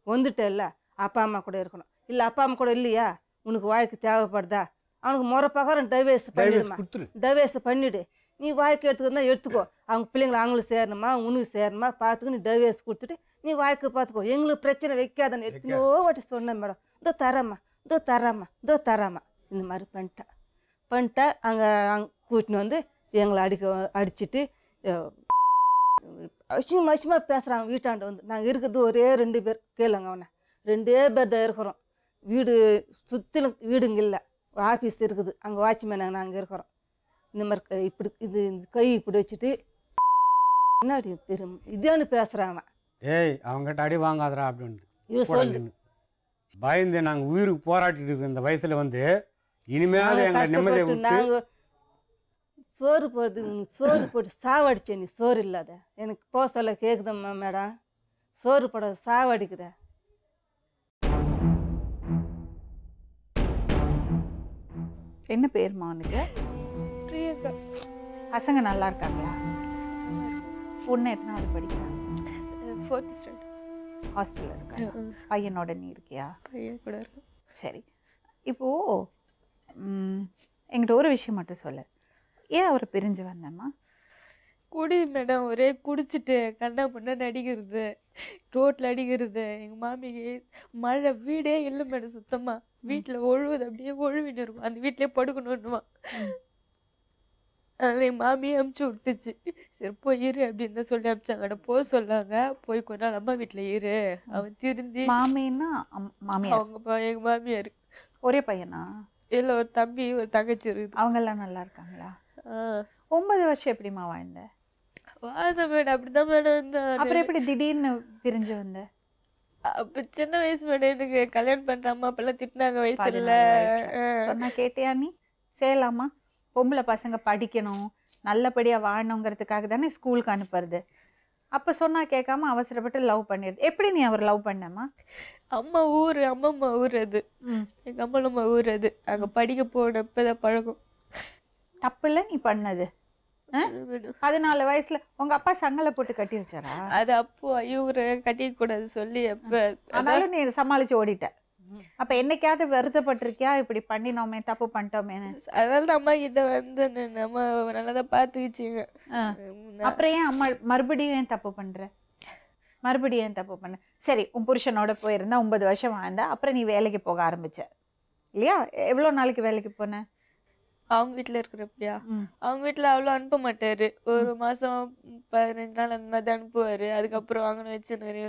வந்துட்டல்ல, அப்பா அம்மா கூட இருக்கணும். இல்லை அப்பா அம்மா கூட இல்லையா, உனக்கு வாழ்க்கை தேவைப்படுதா, அவனுக்கு முறை பிரகாரம் டைவர்ஸ் பண்ணிடுமா. கொடுத்துரு. டைவர்ஸ் பண்ணிவிடு. நீ வாழ்க்கை எடுத்துக்கிறதா எடுத்துக்கோ. அவங்க பிள்ளைங்களை அவங்களுக்கு சேரணுமா உனக்கு சேரணுமா பார்த்துக்கோ. நீ டைவர்ஸ் கொடுத்துட்டு நீ வாழ்க்கை பார்த்துக்கோ. எங்களுக்கு பிரச்சனை வைக்காதன்னு எத்தனையோ வாட்டி சொன்னேன் மேடம். இதோ தரேம்மா, இதோ தராம்மா, இதோ தராம்மா. இந்த மாதிரி பண்ணிட்டா அங்கே கூட்டின்னு வந்து எங்களை அடிச்சுட்டு அசிங்கமாக பேசுகிறாங்க வீட்டாண்ட வந்து. நாங்கள் இருக்கிறது ஒரே 2 பேர். கேளுங்க அவனை, 2 பேர் தான் இருக்கிறோம். வீடு சுற்றிலும் வீடுங்க இல்லை, ஆஃபீஸ் இருக்குது, அங்கே வாட்ச்மேன் நாங்கள் இருக்கிறோம். இந்த மாதிரி இப்படி இது கை இப்படி வச்சுட்டு முன்னாடி பெரும் இதேன்னு பேசுகிறாங்க. ஏய் அவங்ககிட்ட அடி வாங்காதரா அப்படின்னு இவன் சொல்லு. பயந்து நாங்கள் உயிருக்கு போராட்டிட்டு இருக்கிற இந்த வயசுல வந்து இனிமேல் எங்களை நிம்மதியை விட்டு நாங்கள் சோறு போடுறது, சோறு போட்டு சாவடிச்சேன். நீ சோறு இல்லாத எனக்கு போக சொல்ல கேட்குதம்மா மேடம். சோறு போடாத சாவடிக்கிற. என்ன பேருமா அவனுக்கு? பிரியங்கா. பசங்க நல்லா இருக்காங்களா? பொண்ணு எத்தனாவது படிக்கிறாங்க? 4th standard. ஹாஸ்டல்ல இருக்காங்க. பையனோட நீ இருக்கியா? பையன் கூட இருக்கு. சரி. இப்போ என்கிட்ட ஒரு விஷயம் மட்டும் சொல்லு. ஏன் அவரை பிரிஞ்சு வந்தேம்மா? குடி மேடம், ஒரே குடிச்சிட்டு கண்ணா பொண்ணு அடிக்கிறது, ரோட்டில் அடிக்கிறது. எங்கள் மாமிக்கு மழை வீடே இல்லை மேடம், சுத்தமாக வீட்டில் ஒழுகுது, அப்படியே ஒழுவின்னு இருக்கும். அந்த வீட்டிலே படுக்கணுன்னுமா. அதனால எங்கள் மாமியே அமுச்சு விட்டுச்சு. சரி போய் இரு அப்படின்னு தான் சொல்லி அனுப்பிச்சாங்க. போக சொல்லாங்க. போய் கொஞ்ச நாள் அம்மா வீட்டில் இரு. அவன் திருந்தி மாமின்னா மாமியார்? அவங்க எங்கள் மாமியார். ஒரே பையனா? இல்லை, ஒரு தம்பி ஒரு தங்கச்சி இருக்குது. அவங்கெல்லாம் நல்லா இருக்காங்களா? 9 வருஷம் எப்படிமா வாழ்ந்த? வாத மேடம், அப்படிதான் மேடம் இருந்தாரு. அப்புறம் எப்படி திடீர்னு பிரிஞ்சு வந்த? அப்ப சின்ன வயசு மேடம், எனக்கு கல்யாணம் பண்ற அம்மா அப்பெல்லாம் திட்டினாங்க வயசுல. 14 வயசு. சொன்னா கேட்டியா நீ? செய்யலாமா? பொம்பளை பசங்க படிக்கணும், நல்லபடியா வாழணுங்கிறதுக்காக தானே ஸ்கூலுக்கு அனுப்புறது. அப்ப சொன்னா கேட்காம அவசரப்பட்டு லவ் பண்ணிடுது. எப்படி நீ அவர் லவ் பண்ணமா? அம்மா ஊர், அம்மம்மா ஊர் அது. எங்க அம்மா ஊர் அது. அங்க படிக்க போனப்பதான் பழகும். தப்பு இல்லை நீ பண்ணது. 14 வயசுல உங்க அப்பா சங்கலை போட்டு கட்டி வச்சாரா? அது அப்போ இவரு கட்டிக்க கூடாது சொல்லி அப்ப ஆனாலும் நீ சமாளிச்சு ஓடிட்ட. அப்ப என்னைக்காவது வருத்தப்பட்டிருக்கியா இப்படி பண்ணினோமே, தப்பு பண்ணிட்டோமேன்னு? அதனால அம்மா கிட்ட வந்து அம்மா நல்லாதான் பாத்துக்கிச்சுங்க. அப்புறம் ஏன் அம்மா மறுபடியும் ஏன் தப்பு பண்ற? மறுபடியும் ஏன் தப்பு பண்ண? சரி, உன் புருஷனோட போயிருந்தா 9 வருஷம் வாழ்ந்தா, அப்புறம் நீ வேலைக்கு போக ஆரம்பிச்ச இல்லையா? எவ்வளவு நாளைக்கு வேலைக்கு போன? அவங்க வீட்டுல இருக்கிறப்படியா? அவங்க வீட்டுல அவ்வளோ அனுப்ப மாட்டாரு. ஒரு மாசம் 15 நாள் அந்த மாதிரி அனுப்புவாரு. அதுக்கப்புறம் வாங்கணும் வச்சு நிறைய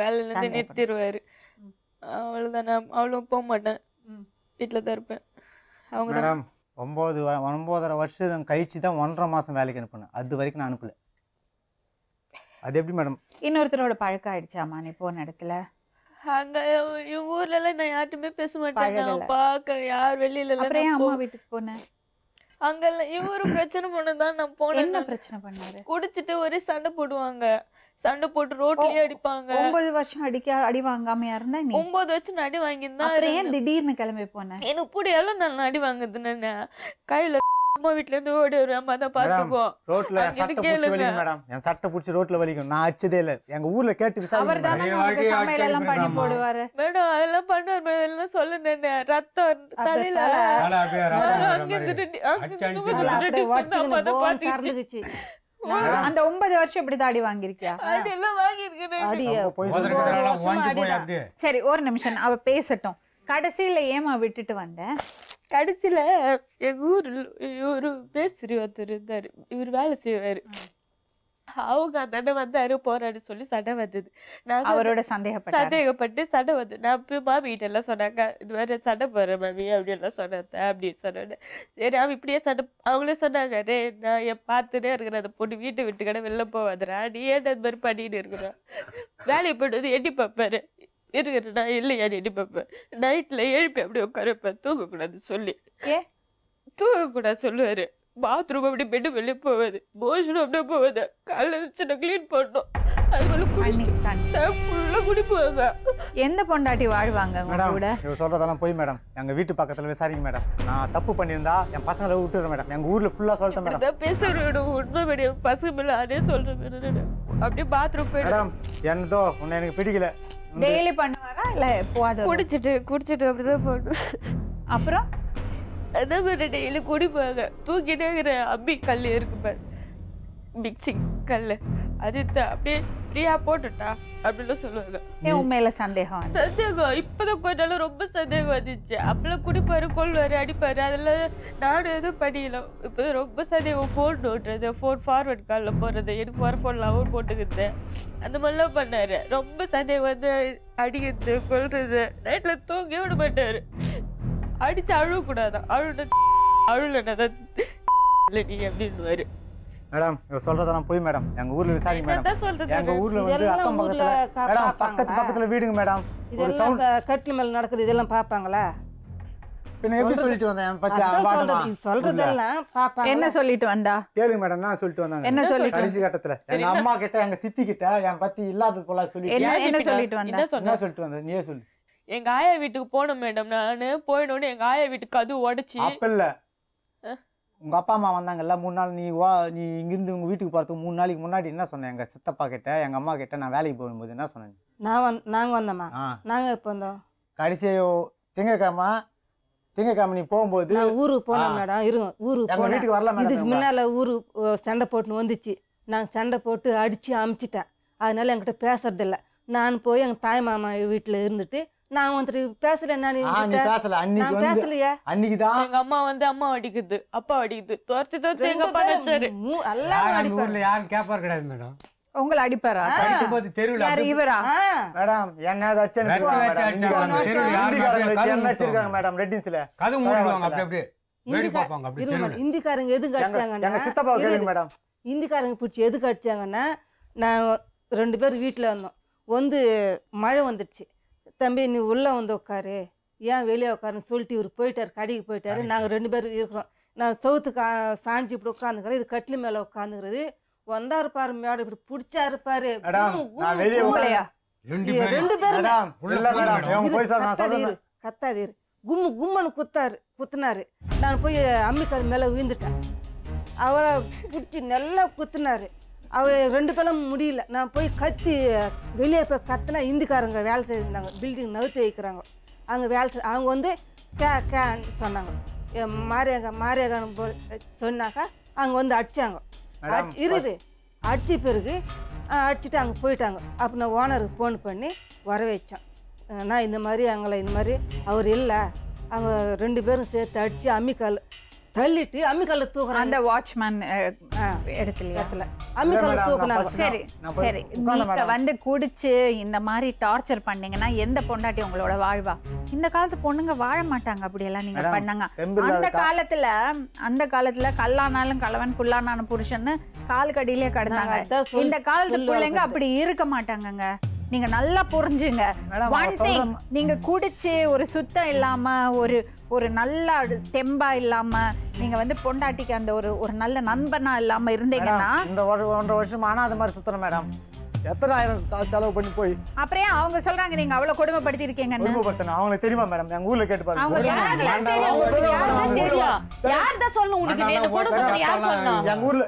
வேலையில இருந்து நிறுத்திடுவாரு. அவ்வளவுதான். நான் அவ்வளவு போக மாட்டேன், வீட்டுல தான் இருப்பேன். அவங்க மேடம் 9.5 வருஷம் கழிச்சு தான் 1.5 மாதம் வேலைக்கு அனுப்பினேன். அது வரைக்கும் நான் அனுப்பல. அது எப்படி மேடம்? இன்னொருத்தரோட பழக்கம் ஆயிடுச்சாமா நீ போன இடத்துல? அங்க இவங்க ஊர்ல எல்லாம் நான் யார்ட்டுமே பேச மாட்டேன். பாக்க யார் வெளியில அப்புறம் ஏன் அம்மா வீட்டுக்கு போனேன்? அங்கெல்லாம் இவரு பிரச்சனை பண்ணதான் நான் போனேன். என்ன பிரச்சனை பண்ணாரு? குடிச்சிட்டு ஒரே சண்டை போடுவாங்க. சண்டை போட்டு ரோட்லயே அடிப்பாங்க. 9 வருஷம் அடி வாங்காமையா இருந்தா நீ? 9 வருஷம் அடி வாங்கியிருந்தா. அப்புறம் ஏன் திடீர்னு கிளம்பி போனேன்? எனக்கு புடியால நான் அடி வாங்குதுன்னு கையில அம்மா வீட்டுல இருந்து ஓடி வருவேன். அம்மா தான் பாத்துக்குவோம். ரோட்ல சட்டை பிடிச்சி வலிக்கும் மேடம். என் சட்டை பிடிச்சி ரோட்ல வலிக்கும். நான் அடிச்சதே இல்லை. எங்க ஊர்ல கேட்டு அவர் தானே விசாரிக்க. சமையல் எல்லாம் பண்ணி போடுவாரு மேடம். அதெல்லாம் பண்ணுவார் மேடம். எல்லாம் சொல்ல ரத்தம் தலையில கறந்துக்குச்சு. அந்த 9 வருஷம் இப்படிதான் அடி வாங்கியிருக்கியா? அடி எல்லாம் வாங்கியிருக்கேன். அடி போய் ஒரு சொல்லுங்க. தடவை வருஷமா ஓஞ்சு போய் அடிதான். அப்படியே சரி ஒரு நிமிஷம் அவ பேசட்டும். கடைசியில ஏமா விட்டுட்டு வந்த? கடைசியில எங்க ஊர்ல ஒரு பேசுறி ஒருத்தர் இருந்தாரு, இவர் வேலை செய்வாரு. அவங்க அந்த அண்ணன் வந்தாரு போறாரு சொல்லி சண்டை வந்தது. நான் அவரோட சந்தேகப்பட்டு சண்டை வந்து நான் போய் மாமி கிட்ட எல்லாம் சொன்னாங்க, இது மாதிரி சண்டை போறேன் மாமி அப்படி எல்லாம் சொன்னேன் அப்படின்னு சொன்னேன். சரி அவன் இப்படியே சண்டை அவங்களே சொன்னாங்க, டே நான் பார்த்துட்டே இருக்கிறேன் அந்த பொண்ணு வீட்டை விட்டு கடை வெளில போவாதுரா, நீ ஏன் அது மாதிரி பண்ணிட்டு இருக்கிறோம், வேலையை போட்டு வந்து எட்டி பார்ப்பாரு இருக்கிற நான் இல்லையா எட்டி பார்ப்பேன், நைட்ல எழுப்பி அப்படியே உட்காரப்பேன் தூங்கக்கூடாது சொல்லி தூங்கக்கூடாது சொல்லுவாரு. பாத்ரூம் அப்படி பெட்டு வெளியே போவாது, மோஷனும் அப்படியே போவாது, காலைல வச்சு நான் கிளீன் பண்ணோம். குடிப்பாங்க. எந்த பொண்டாட்டி வாழ்வாங்க மேடம் கூட? இவர் சொல்றதெல்லாம் போய் மேடம். எங்க வீட்டு பக்கத்துல விசாரிங்க மேடம். நான் தப்பு பண்ணியிருந்தா என் பசங்களை விட்டுறேன் மேடம். எங்க ஊர்ல ஃபுல்லா சொல்லிட்டேன் மேடம். பேசுறோட உண்மை மேடம், பசங்க மேல அதே சொல்றேன் மேடம். அப்படியே பாத்ரூம் போயிடும் மேடம். என்னதோ உன்னை எனக்கு பிடிக்கல. டெய்லி பண்ணுவாரா இல்ல எப்போவாது? குடிச்சிட்டு அப்படிதான் போடும். அப்புறம் அதான் மேடம் டெய்லி குடிப்பாங்க. தூக்கிட்டே இருக்கிற அம்மி கல் இருக்கு பாரு, மிக்சிங் கல், அது அப்படியே ஃப்ரீயா போட்டுட்டா அப்படின்னு சொல்லுவாங்க. உண்மையில சந்தேகம் இப்பதான் கொஞ்ச நாள் ரொம்ப சந்தேகம் வந்துச்சு. அப்பெல்லாம் குடிப்பாரு, கொள்வாரு, அடிப்பாரு, அதெல்லாம் நானும் எதுவும் படிக்கல. இப்பதான் ரொம்ப சந்தேகம். ஃபோன் நோட்டுறது, ஃபோன் ஃபார்வர்ட் காலில் போடுறது, எனக்கு வர ஃபோன்ல அவர் போட்டுக்கிறது, அந்த மாதிரிலாம் பண்ணாரு. ரொம்ப சந்தேகம் வந்து அடிக்கிறது, கொள்றது, நைட்ல தூங்க விட மாட்டாரு. அடிச்சு அழுவக்கூடாதான், அழுலதான் நீ அப்படின்னு. மேடம் இவர் சொல்றதெல்லாம் போய் மேடம். எங்க ஊர்ல விசாரிங்க மேடம். சொல்றது எங்க ஊர்ல வந்து அக்கம் பக்கத்துல மேடம் பக்கத்துல வீடுங்க மேடம். ஒரு சவுண்ட் கட்டில் மேல நடக்குது, இதெல்லாம் பாப்பாங்களா? பின்ன எப்படி சொல்லிட்டு வந்தேன் பத்தி பாடமா சொல்றதெல்லாம் பாப்பாங்க. என்ன சொல்லிட்டு வந்தா கேளுங்க மேடம். நான் சொல்லிட்டு வந்தாங்க. என்ன சொல்லிட்டு? கடைசி கட்டத்துல எங்க அம்மா கிட்ட எங்க சித்தி கிட்ட என் பத்தி இல்லாதது போல சொல்லிட்டு என்ன சொல்லிட்டு வந்தா? என்ன சொல்லிட்டு வந்த நீயே சொல்லு. எங்க ஆயா வீட்டுக்கு போனோம் மேடம். நானு போயிடணும் எங்க ஆயா வீட்டுக்கு அது உடைச்சு. அப்ப இல்ல, உங்க அப்பா அம்மா வந்தாங்கல்ல 3 நாள், நீ இங்கிருந்து உங்க வீட்டுக்கு போறதுக்கு 3 நாளைக்கு முன்னாடி என்ன சொன்னேன்? எங்க சித்தப்பா கிட்ட எங்க அம்மா கிட்ட நான் வேலைக்கு போகும்போது என்ன சொன்னேன்? நாங்க வந்தோமா? நாங்க எப்போ வந்தோம்? கடைசி திங்கக்கிழமை நீ போகும்போது ஊருக்கு போனோம் மேடம். இருங்க, ஊருக்கு போன வீட்டுக்கு வரல மேடம். இதுக்கு முன்னால ஊருக்கு சண்டை போட்டுன்னு வந்துச்சு. நான் சண்டை போட்டு அடிச்சு அமிச்சிட்டேன். அதனால என்கிட்ட பேசுறது இல்லை. நான் போய் எங்க தாய் மாமா வீட்டுல இருந்துட்டு நான் வந்துட்டு பேசுறேன். பேசலையே. அன்னைக்குதான் எங்க அம்மா வந்து அம்மா அடிக்குது, அப்பா அடிக்குது, துரத்தி எங்க அப்பா நச்சாரு. ஊர்ல யாரும் கேப்பார் கிடையாது மேடம். உங்களை அடிப்பாரா? படிக்கும்போது தெருவில் யாரு இவரா? மேடம் என்ன மேடம் ரெட்டின்ஸ்ல கதை மூடிடுவாங்க. அப்படியே வேடி பார்ப்பாங்க. அப்படியே தெருவில் இந்திக்காரங்க எதுக்கு அடிச்சாங்கன்னா சித்தப்பா கேளுங்க மேடம். இந்திக்காரங்க பிடிச்சி எதுக்கு அடிச்சாங்கன்னா, நான் 2 பேர் வீட்டில் வந்தோம். வந்து மழை வந்துடுச்சு. தம்பி நீ உள்ளே வந்து உட்காரு, ஏன் வெளியே உட்காருன்னு சொல்லிட்டு இவர் போயிட்டார், கடைக்கு போயிட்டாரு. நாங்கள் 2 பேர் இருக்கிறோம். நான் சவுத்துக்கு சாஞ்சி இப்படி உட்காந்துக்கிறேன், இது கட்டில் மேலே உட்காந்துக்கிறது. வந்தாரு பாரு மேடம், இப்படி பிடிச்சாரு பாரு. கத்தாதீரு கும்முன்னு குத்துனாரு. நான் போய் அம்மிக்கால் மேலே விழுந்துட்டேன். அவரை பிடிச்சி நல்லா குத்துனாரு. அவர் 2 பேரும் முடியல. நான் போய் கத்தி வெளியே போய் கத்தினா இந்திக்காரங்க வேலை செய்திருந்தாங்க, பில்டிங் நவுத்தி வைக்கிறாங்க. அங்கே வேலை செய் அவங்க வந்து கேன்னு சொன்னாங்க. மாரியாகான்னு சொன்னாக்கா அங்கே வந்து அடித்தாங்க. இருக்குது அடித்த பிறகு அடிச்சுட்டு அங்கே போயிட்டாங்க. அப்போ நான் ஓனருக்கு ஃபோன் பண்ணி வர வச்சேன். நான் இந்த மாதிரி இந்த மாதிரி அவர் இல்லை, அவங்க 2 பேரும் சேர்த்து அடித்து அம்மிக்கால் தள்ளிட்டு அம்மிக்கல்ல தூக்குறாங்க. அந்த வாட்ச்மேன் இடத்துல அம்மிக்கல்ல தூக்குனாங்க. சரி சரி, நீங்க வந்து குடிச்சு இந்த மாதிரி டார்ச்சர் பண்ணீங்கன்னா எந்த பொண்டாட்டி உங்களோட வாழ்வா? இந்த காலத்து பொண்ணுங்க வாழ மாட்டாங்க அப்படியெல்லாம் நீங்க பண்ணாங்க. அந்த காலத்துல கல்லானாலும் கலவன் புல்லானாலும் புருஷன்னு கால் கடியிலே கடந்தாங்க. இந்த காலத்து பிள்ளைங்க அப்படி இருக்க மாட்டாங்கங்க. நீங்க நல்லா புரிஞ்சுங்க. நீங்க குடிச்சு ஒரு சுத்தம் இல்லாம ஒரு நல்ல தெம்பா இல்லாம நீங்க வந்து பொண்டாட்டிக்கு அந்த ஒரு நல்ல நண்பனா இல்லாம இருந்தீங்கன்னா இந்த 1.5 வருஷம் ஆனா அது மாதிரி சுத்தணும் மேடம். எத்தனை ஆயிரம் செலவு பண்ணி போய் அப்புறம் அவங்க சொல்றாங்க நீங்க அவ்வளவு கொடுமைப்படுத்தி இருக்கீங்கன்னு. கொடுமைப்படுத்தணும் அவங்களுக்கு தெரியுமா மேடம்? எங்க ஊர்ல கேட்டு பாருங்க. எங்க ஊர்ல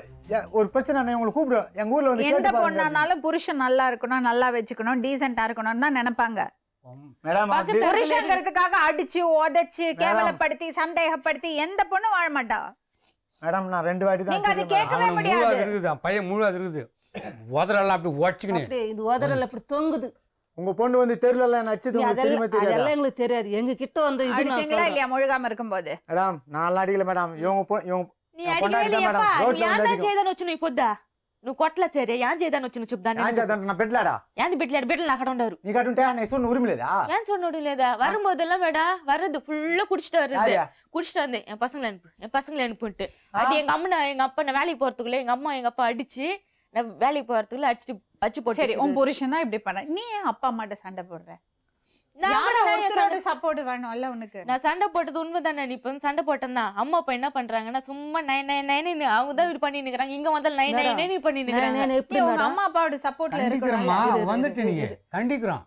ஒரு பிரச்சனை உங்களுக்கு கூப்பிடுவேன். எங்க ஊர்ல வந்து எந்த பொண்ணானாலும் புருஷன் நல்லா இருக்கணும், நல்லா வச்சுக்கணும், டீசென்ட்டா இருக்கணும்னு தான் நினைப்பாங்க. புருஷங்கிறதுக்காக அடிச்சு உதைச்சு கேவலப்படுத்தி சந்தேகப்படுத்தி எந்த பொண்ணும் வாழ மாட்டா. மேடம் நான் 2 வாட்டி தான் நீங்க அதை வச்சிருக்கேன் மேடம். கேட்கவே அவனுக்கு முழுவாது முடியாது. இருக்குது, அவன் பையன் முழுவாது இருக்குது. உதறெல்லாம் அப்படி உடச்சிக்கினு அப்படியே இது உதறல அப்படி தொங்குது. உங்க பொண்ணு வந்து தெருல என்ன அடிச்சது நீ உங்களுக்கு தெரியுமா அதெல்லாம் தெரியாதா? எங்களுக்கு தெரியாது. எங்க கிட்ட வந்து இது நான் அடிச்சீங்களா சொல்றேன். இல்லையா முழுகாம இருக்கும்போது? மேடம் நான் அடிக்கல மேடம். இவங்க நீ நான் அடிக்கவே கொண்டாடி தான் இல்லையப்பா. மேடம் ரோட்ல நீ வந்து యాందా அடிக்கும். చేయదని వచ్చి నువ్వు పొద్దా నువ్వు కొట్ల సరే యాన్ చేయదని వచ్చి నువ్వు చెప్దాను நான் பெட்லாடா యాంది బిడ్డలు అక్కడ ఉండరు நீ கட்டுட்டே நான் சொன்ன உரிமை இல்லையா? ஏன் சொன்னோடு இல்லதா வரும்போதெல்லாம் மேடா வர்றது ஃபுல்லா குடிச்சிட்டு வருது யாரு? குடிச்சிட்டு வந்தேன் என் பசங்களை அனுப்பிட்டு அடி எங்க அப்பா நான் வேலைக்கு போறதுக்குள்ள எங்க அம்மா எங்க அப்பா அடிச்சு நான் வேலைக்கு போறதுக்குள்ள அடிச்சு போட்டு சரி உன் புருஷன் தான் இப்படி பண்ண, நீ ஏன் அப்பா அம்மாட்ட சண்டை போடுற? நான் யாரோ கூட ஒருத்தரோட சப்போர்ட் வேணும்ல உனக்கு. நான் சண்டை போட்டது உண்மைதானே. நீ இப்ப சண்டை போட்டேன்னா அம்மா அப்பா என்ன பண்றாங்கன்னா சும்மா நைன்னு அவங்க தான் இது பண்ணி நிக்கிறாங்க. இங்க வந்தாலும் நைன்னு பண்ணி நிக்கிறாங்க. நான் எப்படி உங்க மேடம்? அம்மா அப்பாவோட சப்போர்ட்ல கண்டிக்கிறோம்மா, இருக்கணும். வந்துட்டு நீங்க கண்டிக்கிறோம்.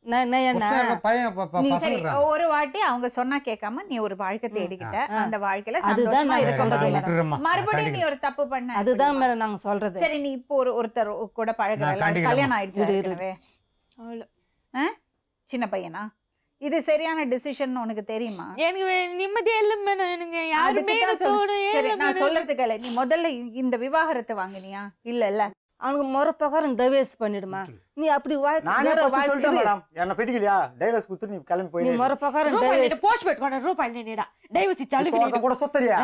நான் என்ன பையன் நீ சரி பசங்க ஒரு வாட்டி அவங்க சொன்னா கேட்காம நீ ஒரு வாழ்க்கை தேடிக்கிட்ட, அந்த வாழ்க்கையில அதுதான் சந்தோஷமா நான் இருக்க சொல்றேன். முடியல. மறுபடியும் நீ ஒரு தப்பு பண்ண. அதுதான் மேடம் நாங்க சொல்றது. சரி நீ இப்போ ஒருத்தர் கூட பழகுற, நான் கண்டிக்கிறேன். கல்யாணம் ஆயிடுச்சு இரு. ஏற்கனவே. அவ்வளவு. சின்ன பையனா? இது சரியான டிசிஷன் உனக்கு தெரியுமா? எனக்கு நிம்மதியே இல்ல மேடம். எனக்கு யாருமே அதுக்கு தான் தோணும் சரி நான் சொல்றதுக்கு இல்ல, நீ முதல்ல இந்த விவாகரத்தை வாங்கினியா? இல்ல அவனுக்கு முறை பிரகாரம் டைவர்ஸ் பண்ணிடுமா? நீ அப்படி நானே ஃபர்ஸ்ட் சொல்லிட்டேன் மேடம். என்ன பிடிக்கலையா? டைவர்ஸ் குத்து நீ கிளம்பி நீ போயிடு. முறை பிரகாரம் ரூபாய் டைவர்ஸ் போஸ்ட் பெట్టుకోండి రూపాయలు నేడా దయవచ్చి చాలు இப்போ கூட சுத்தறியா?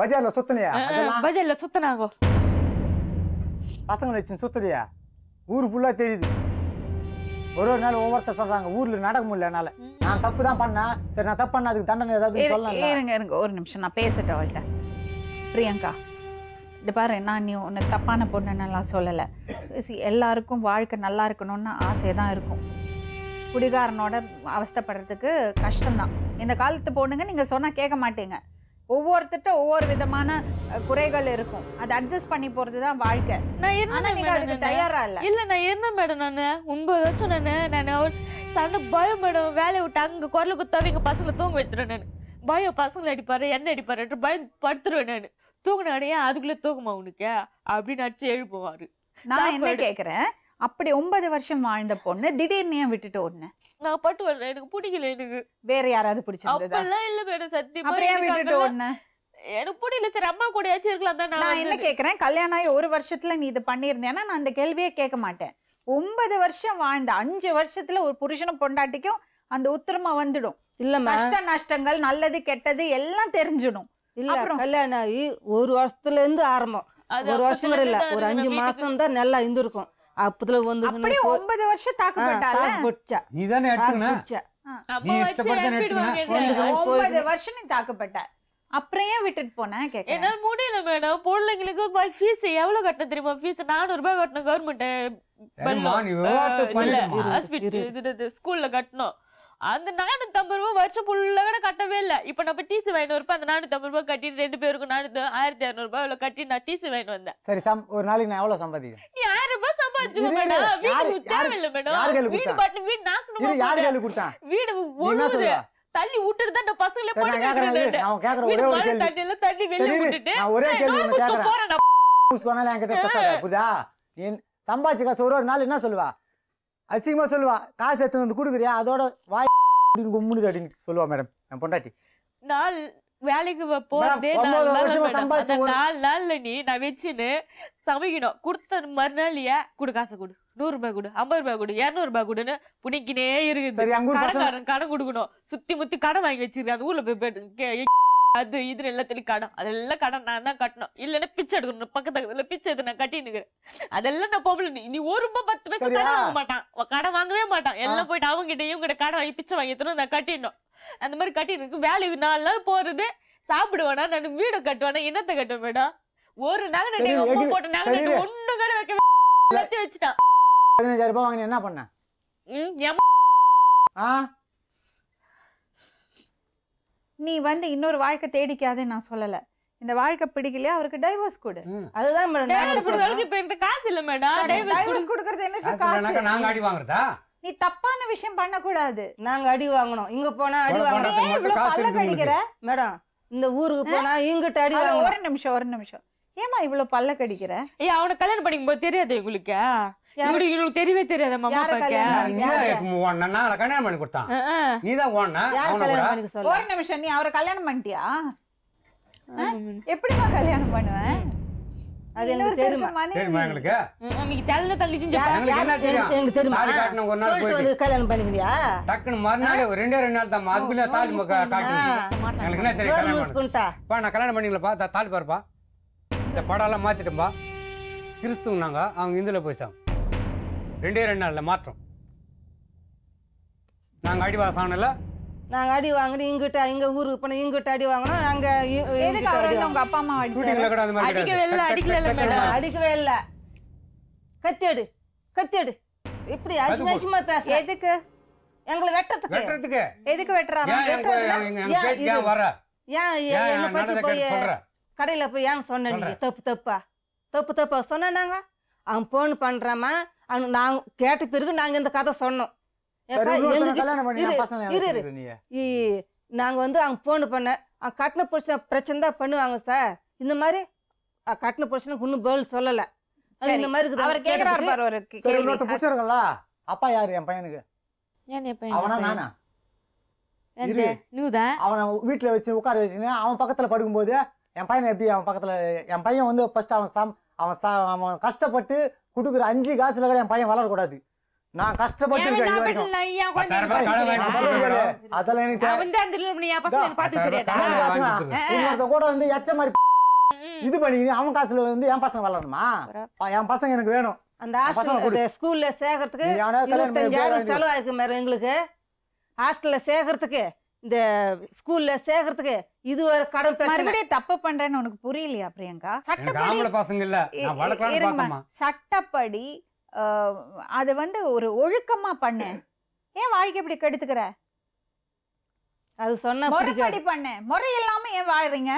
பஜார்ல சுத்தனியா? அதெல்லாம் బజార్లో సుత్తనాగో பசங்க வச்சு சுத்தறியா? ஊர் ஃபுல்லா தெரியுது. ஒரு நாள் ஒவ்வொருத்தர் சொல்றாங்க ஊர்ல நடக்க முடியல என்னால. நான் தப்பு தான் பண்ணேன். சரி நான் தப்பு பண்ண அதுக்கு தண்டனை ஏதாவது சொல்லலாம். இருங்க ஒரு நிமிஷம் நான் பேசட்டும் அவள்கிட்ட. பிரியங்கா இது பாரு, நான் நீ உன்னை தப்பான பொண்ணுன்னெல்லாம் சொல்லலை. எல்லாருக்கும் வாழ்க்கை நல்லா இருக்கணும்னு ஆசை தான் இருக்கும். குடிகாரனோட அவஸ்தைப்படுறதுக்கு கஷ்டம்தான். இந்த காலத்து பொண்ணுங்க நீங்கள் சொன்னால் கேட்க மாட்டீங்க. ஒவ்வொருத்திட்ட ஒவ்வொரு விதமான குறைகள் இருக்கும். அதை அட்ஜஸ்ட் பண்ணி போகிறது தான் வாழ்க்கை. ஆனால் நீங்கள் அதுக்கு தயாரா இல்லை. இல்ல நான் இருந்தேன் மேடம். நான் 9 வருஷம் நான் சண்டை பயம் மேடம். வேலையை விட்டு அங்க குரல குத்தாவே எங்க பசங்களை தூங்க வச்சிருவேன். நான் பயம் பசங்களை அடிப்பாரு என்ன அடிப்பாரு பயம் படுத்துருவேன். நான் தூங்கினாடையே அதுக்குள்ள தூக்குமா உனக்கு அப்படின்னு அடிச்சு எழுப்புவாரு. நான் என்ன கேட்குறேன், அப்படி 9 வருஷம் வாழ்ந்த பொண்ணு திடீர்னு ஏன் விட்டுட்டு ஓடுனேன்? நான் பட்டு வரல, எனக்கு பிடிக்கல. எனக்கு வேற யாராவது பிடிச்சிருந்ததா? அப்பெல்லாம் இல்ல மேடம், சத்தியமா அப்புறம் ஏன் விட்டுட்டு ஓடுனேன்? எனக்கு பிடிக்கல. சரி அம்மா கூடயாச்சும் இருக்கலாம் தான். நான் என்ன கேட்குறேன், கல்யாணம் ஆகி 1 வருஷத்துல நீ இது பண்ணியிருந்தேன்னா நான் அந்த கேள்வியே கேட்க மாட்டேன். 9 வருஷம் வாழ்ந்த 5 வருஷத்துல ஒரு புருஷனும் பொண்டாட்டிக்கும் அந்த உத்தரமா வந்துடும். இல்லம்மா, கஷ்ட நஷ்டங்கள் நல்லது கெட்டது எல்லாம் தெரிஞ்சிடும். இல்ல கல்யாணம் ஆகி 1 வருஷத்துல இருந்து ஆரம்பம். 1 வருஷம் இல்ல, ஒரு 5 மாசம் தான் நல்லா இருந்திருக்கும். அப்பத்துல வந்து அப்படியே 9 வருஷம் தாக்குப்பட்டால நீ தானே எடுத்துக்கணும். நீ இஷ்டப்பட்டு எடுத்துக்கணும். 9 வருஷம் நீ தாக்கப்பட்ட, அப்புறம் ஏன் விட்டுட்டு போனேன் கேட்க? என்னால முடியல மேடம். பிள்ளைங்களுக்கு ஃபீஸ் எவ்வளவு கட்ட தெரியுமா? ஃபீஸ் 400 ரூபாய் கட்டணும் கவர்மெண்ட் ஹாஸ்பிட்டல் ஸ்கூல்ல கட்டணும். அந்த 450 ரூபாய் வருஷம் ஃபுல்லா கூட கட்டவே இல்லை. இப்ப நம்ம டிசி வாங்கிட்டு வரப்ப அந்த 450 ரூபாய் கட்டி 2 பேருக்கும் 1200 ரூபாய் கட்டி நான் டிசி வாங்கிட்டு வந்தேன். சரி ஒரு நாளைக்கு நான் எவ்வளவு சம்பாதிக்கிறேன்? நீ 1000 ரூபாய் சம்பாதிச்சுக்கோ மேடம். வீட்டுக்கு தேவையில்லை மேடம். வீடு பாட்டு வீடு நாசனமா யாரு கையில கொடுத்தான்? வீடு ஒழுகுது. தள்ளி விட்டுட்டு தான் நான் பசங்களே நான் கேக்குறேன் வீடு ஒரே ஒரு மழை கேள்வி. தண்ணியில தண்ணி வெளியே விட்டுட்டு நான் ஒரே கேள்வி ஒண்ணு கேக்குறேன். போறேன். சொன்னாலே என்கிட்ட பேசாத புதா. நீ சம்பாதிச்ச காசு ஒரு நாள் என்ன சொல்லுவா? அசிங்கமா சொல்லுவா. காசு எடுத்து வந்து கொடுக்குறியா அதோட வாய் கும்முனு அப்படின்னு சொல்லுவா மேடம் என் பொண்டாட்டி. நான் வேலைக்கு போறதே 4 நாள்ல நீ நான் வச்சுன்னு சமைக்கணும். கொடுத்த மறுநாளியா கொடு காசை கொடு, 100 ரூபாய் கொடு, 50 ரூபாய் கொடு, 200 ரூபாய் கொடுன்னு புனிக்கினே இருக்குது. கடைக்காரன் கடன் கொடுக்கணும். சுத்தி முத்தி கடன் வாங்கி வச்சிருக்கேன். அந்த ஊர்ல போய் அது இது எல்லாத்துலயும் கடன். அதெல்லாம் கடன் நான் தான் கட்டணும். இல்லைன்னா பிச்சை எடுக்கணும். பக்கத்துல பிச்சை எடுத்து நான் கட்டினுக்கிறேன். அதெல்லாம் நான் பொம்பளை. நீ 1 ரூபாய் 10 பைசா கடன் வாங்க மாட்டான். கடன் வாங்கவே மாட்டான். எல்லாம் போயிட்டு அவங்க கிட்ட இவங்க கிட்ட கடன் வாங்கி பிச்சை வாங்கி எடுத்துணும் நான் கட்டிடணும். அந்த மாதிரி கட்டினுக்கு வேலைக்கு 4 நாள் போறது. சாப்பிடுவேனா நான் வீடு கட்டுவேனா என்னத்தை கட்டுவேன் மேடம்? ஒரு நாள் அம்மா போட்ட நாங்க ஒண்ணு கடை வைக்க எல்லாத்தையும் வச்சுட்டான். 15000 ரூபாய் வாங்கி என்ன பண்ண? நீ வந்து இன்னொரு வாழ்க்கை தேடிக்காதே நான் சொல்லல. இந்த வாழ்க்கை பிடிக்கலையா அவருக்கு டைவர்ஸ் கொடு. அதுதான் மேடம் டைவர்ஸ் கொடுறதுக்கு இப்ப என்கிட்ட காசு இல்ல மேடம். டைவர்ஸ் கொடுக்கிறது எனக்கு காசு. நாங்க அடி வாங்குறதா? நீ தப்பான விஷயம் பண்ண கூடாது. நாங்க அடி வாங்கணும். இங்க போனா அடி வாங்கணும். இவ்வளவு பல்ல கடிக்கிற மேடம்? இந்த ஊருக்கு போனா இங்கிட்ட அடி வாங்கணும். ஒரு நிமிஷம் ஏமா இவ்வளவு பல்ல கடிக்கிற? ஏய் அவனை கல்யாணம் பண்ணிக்கும் போது தெரியாது உங்களுக்கு? இவங்களுக்கு தெரியவே தெரியாத மாமா பாக்க. நான் கல்யாணம் பண்ணி கொடுத்தான். நீதான் ஓடுன. ஒரு நிமிஷம், நீ அவரை கல்யாணம் பண்ணிட்டியா? எப்படிமா கல்யாணம் பண்ணுவேன்? அது எனக்கு தெரியுமா? தெரியுமா எங்களுக்கு? మీకు తెల్ల తల్లి எங்களுக்கு என்ன தெரியும்? எனக்கு தெரியுமா? தாலி காட்டின ஒரு நாள் சொல்லிட்டு போயிட்டு வந்து கல்யாணம் பண்ணிக்கிறியா? டக்குன்னு மறுநாள் ரெண்டே நாள் தான் அதுக்குள்ளே தாலி காட்டணும். எங்களுக்கு என்ன தெரியும் கல்யாணம் பண்ண? மூசுக்குன்ட்டா. நான் கல்யாணம் பண்ணிங்களப்பா தாலி பாருப்பா. இந்த படம்லாம் மாற்றிட்டோம்பா. கிறிஸ்துவ நாங்கள் அவங்க இந்துல போயிட்டாங்க. ரெண்டே நாளில் மாற்றம். நாங்கள் அடிவாசானில் நாங்க அடி வாங்கினோம் இங்கிட்ட இங்க ஊருக்கு போனோம் இங்கிட்ட அடி வாங்கினோம் அங்க எதுக்கு அவர் வந்து உங்க அப்பா அம்மா ஷூட்டிங்கில் கூட அந்த மாதிரி அடிக்கவே இல்லை அடிக்கல மேடம் அடிக்கவே இல்ல. கத்தியடு கத்தியடு இப்படி அசிங்கமா பேச எதுக்கு எங்களை வெட்டுறதுக்கு எதுக்கு வெட்டுறாங்க? ஏன் வர ஏன் என்ன பத்தி போய் சொல்ற கடையில போய் ஏன் சொன்ன நீ தப்பா சொன்ன நாங்க அவன் போன் பண்றாமா அவன் நாங்க கேட்ட பிறகு நாங்க இந்த கதை சொன்னோம். நாங்க வந்து அவங்க போன் பண்ண அவங்க கட்டின புருஷனை பிரச்சனை தான் பண்ணுவாங்க சார். இந்த மாதிரி கட்டின புருஷனுக்கு இன்னும் பதில் சொல்லல. இந்த மாதிரி அவர் கேக்குறாரு பாரு ஒரு புருஷர்கள அப்பா யாரு என் பையனுக்கு? அவனா நானா? அவனை வீட்டுல வச்சு உட்கார வச்சுன்னு அவன் பக்கத்துல படுக்கும்போது என் பையனை எப்படி அவன் பக்கத்துல என் பையன் வந்து ஃபர்ஸ்ட் அவன் கஷ்டப்பட்டு கொடுக்குற 5 காசுல கூட என் பையன் வளரக்கூடாது. நான் கஷ்டப்பட்டு அதெல்லாம் எனக்கு கூட வந்து எச்ச மாதிரி இது பண்ணிக்கிட்டு அவன் காசுல வந்து என் பசங்க வளரணுமா? என் பசங்க எனக்கு வேணும். அந்த ஸ்கூல்ல சேர்க்கறதுக்கு 25,000 செலவாயிருக்கு மேடம். எங்களுக்கு ஹாஸ்டல்ல சேர்க்கறதுக்கு இந்த ஸ்கூல்ல சேர்க்கறதுக்கு இது ஒரு கடன் பிரச்சனை. தப்பு பண்றேன்னு உனக்கு புரியலையா பிரியங்கா? சட்டப்படி அது வந்து ஒரு ஒழுக்கமா பண்ண ஏன் வாழ்க்கை இப்படி கெடுத்துக்கிற? அது சொன்ன முறைப்படி பண்ண முறை இல்லாம ஏன் வாழ்றீங்க?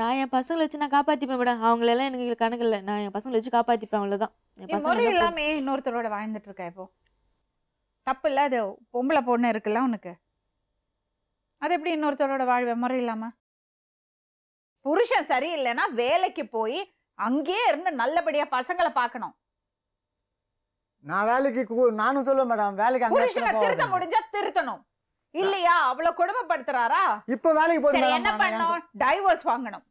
நான் என் பசங்களை வச்சு நான் காப்பாத்திப்பேன் மேடம். அவங்களெல்லாம் எனக்கு கணக்கு இல்லை. நான் என் பசங்களை வச்சு காப்பாத்திப்பேன் அவ்வளவுதான். முறை இல்லாம இன்னொருத்தரோட வாழ்ந்துட்டு இருக்க இப்போ தப்பு இல்ல. அது பொம்பளை பொண்ணு இருக்குல்ல உனக்கு, அது எப்படி இன்னொருத்தரோட வாழ்வேன் முறை இல்லாம? புருஷன் சரியில்லைன்னா வேலைக்கு போய் அங்கேயே இருந்து நல்லபடியா பசங்களை பார்க்கணும். நான் வேலைக்கு நானும் சொல்லுவேன் மேடம், வேலைக்கு புருஷனை திருத்த முடிஞ்சா திருத்தணும். இல்லையா அவ்வளவு கொடுமைப்படுத்துறாரா? இப்ப வேலைக்கு போய் என்ன பண்ணணும்? டைவர்ஸ் வாங்கணும்,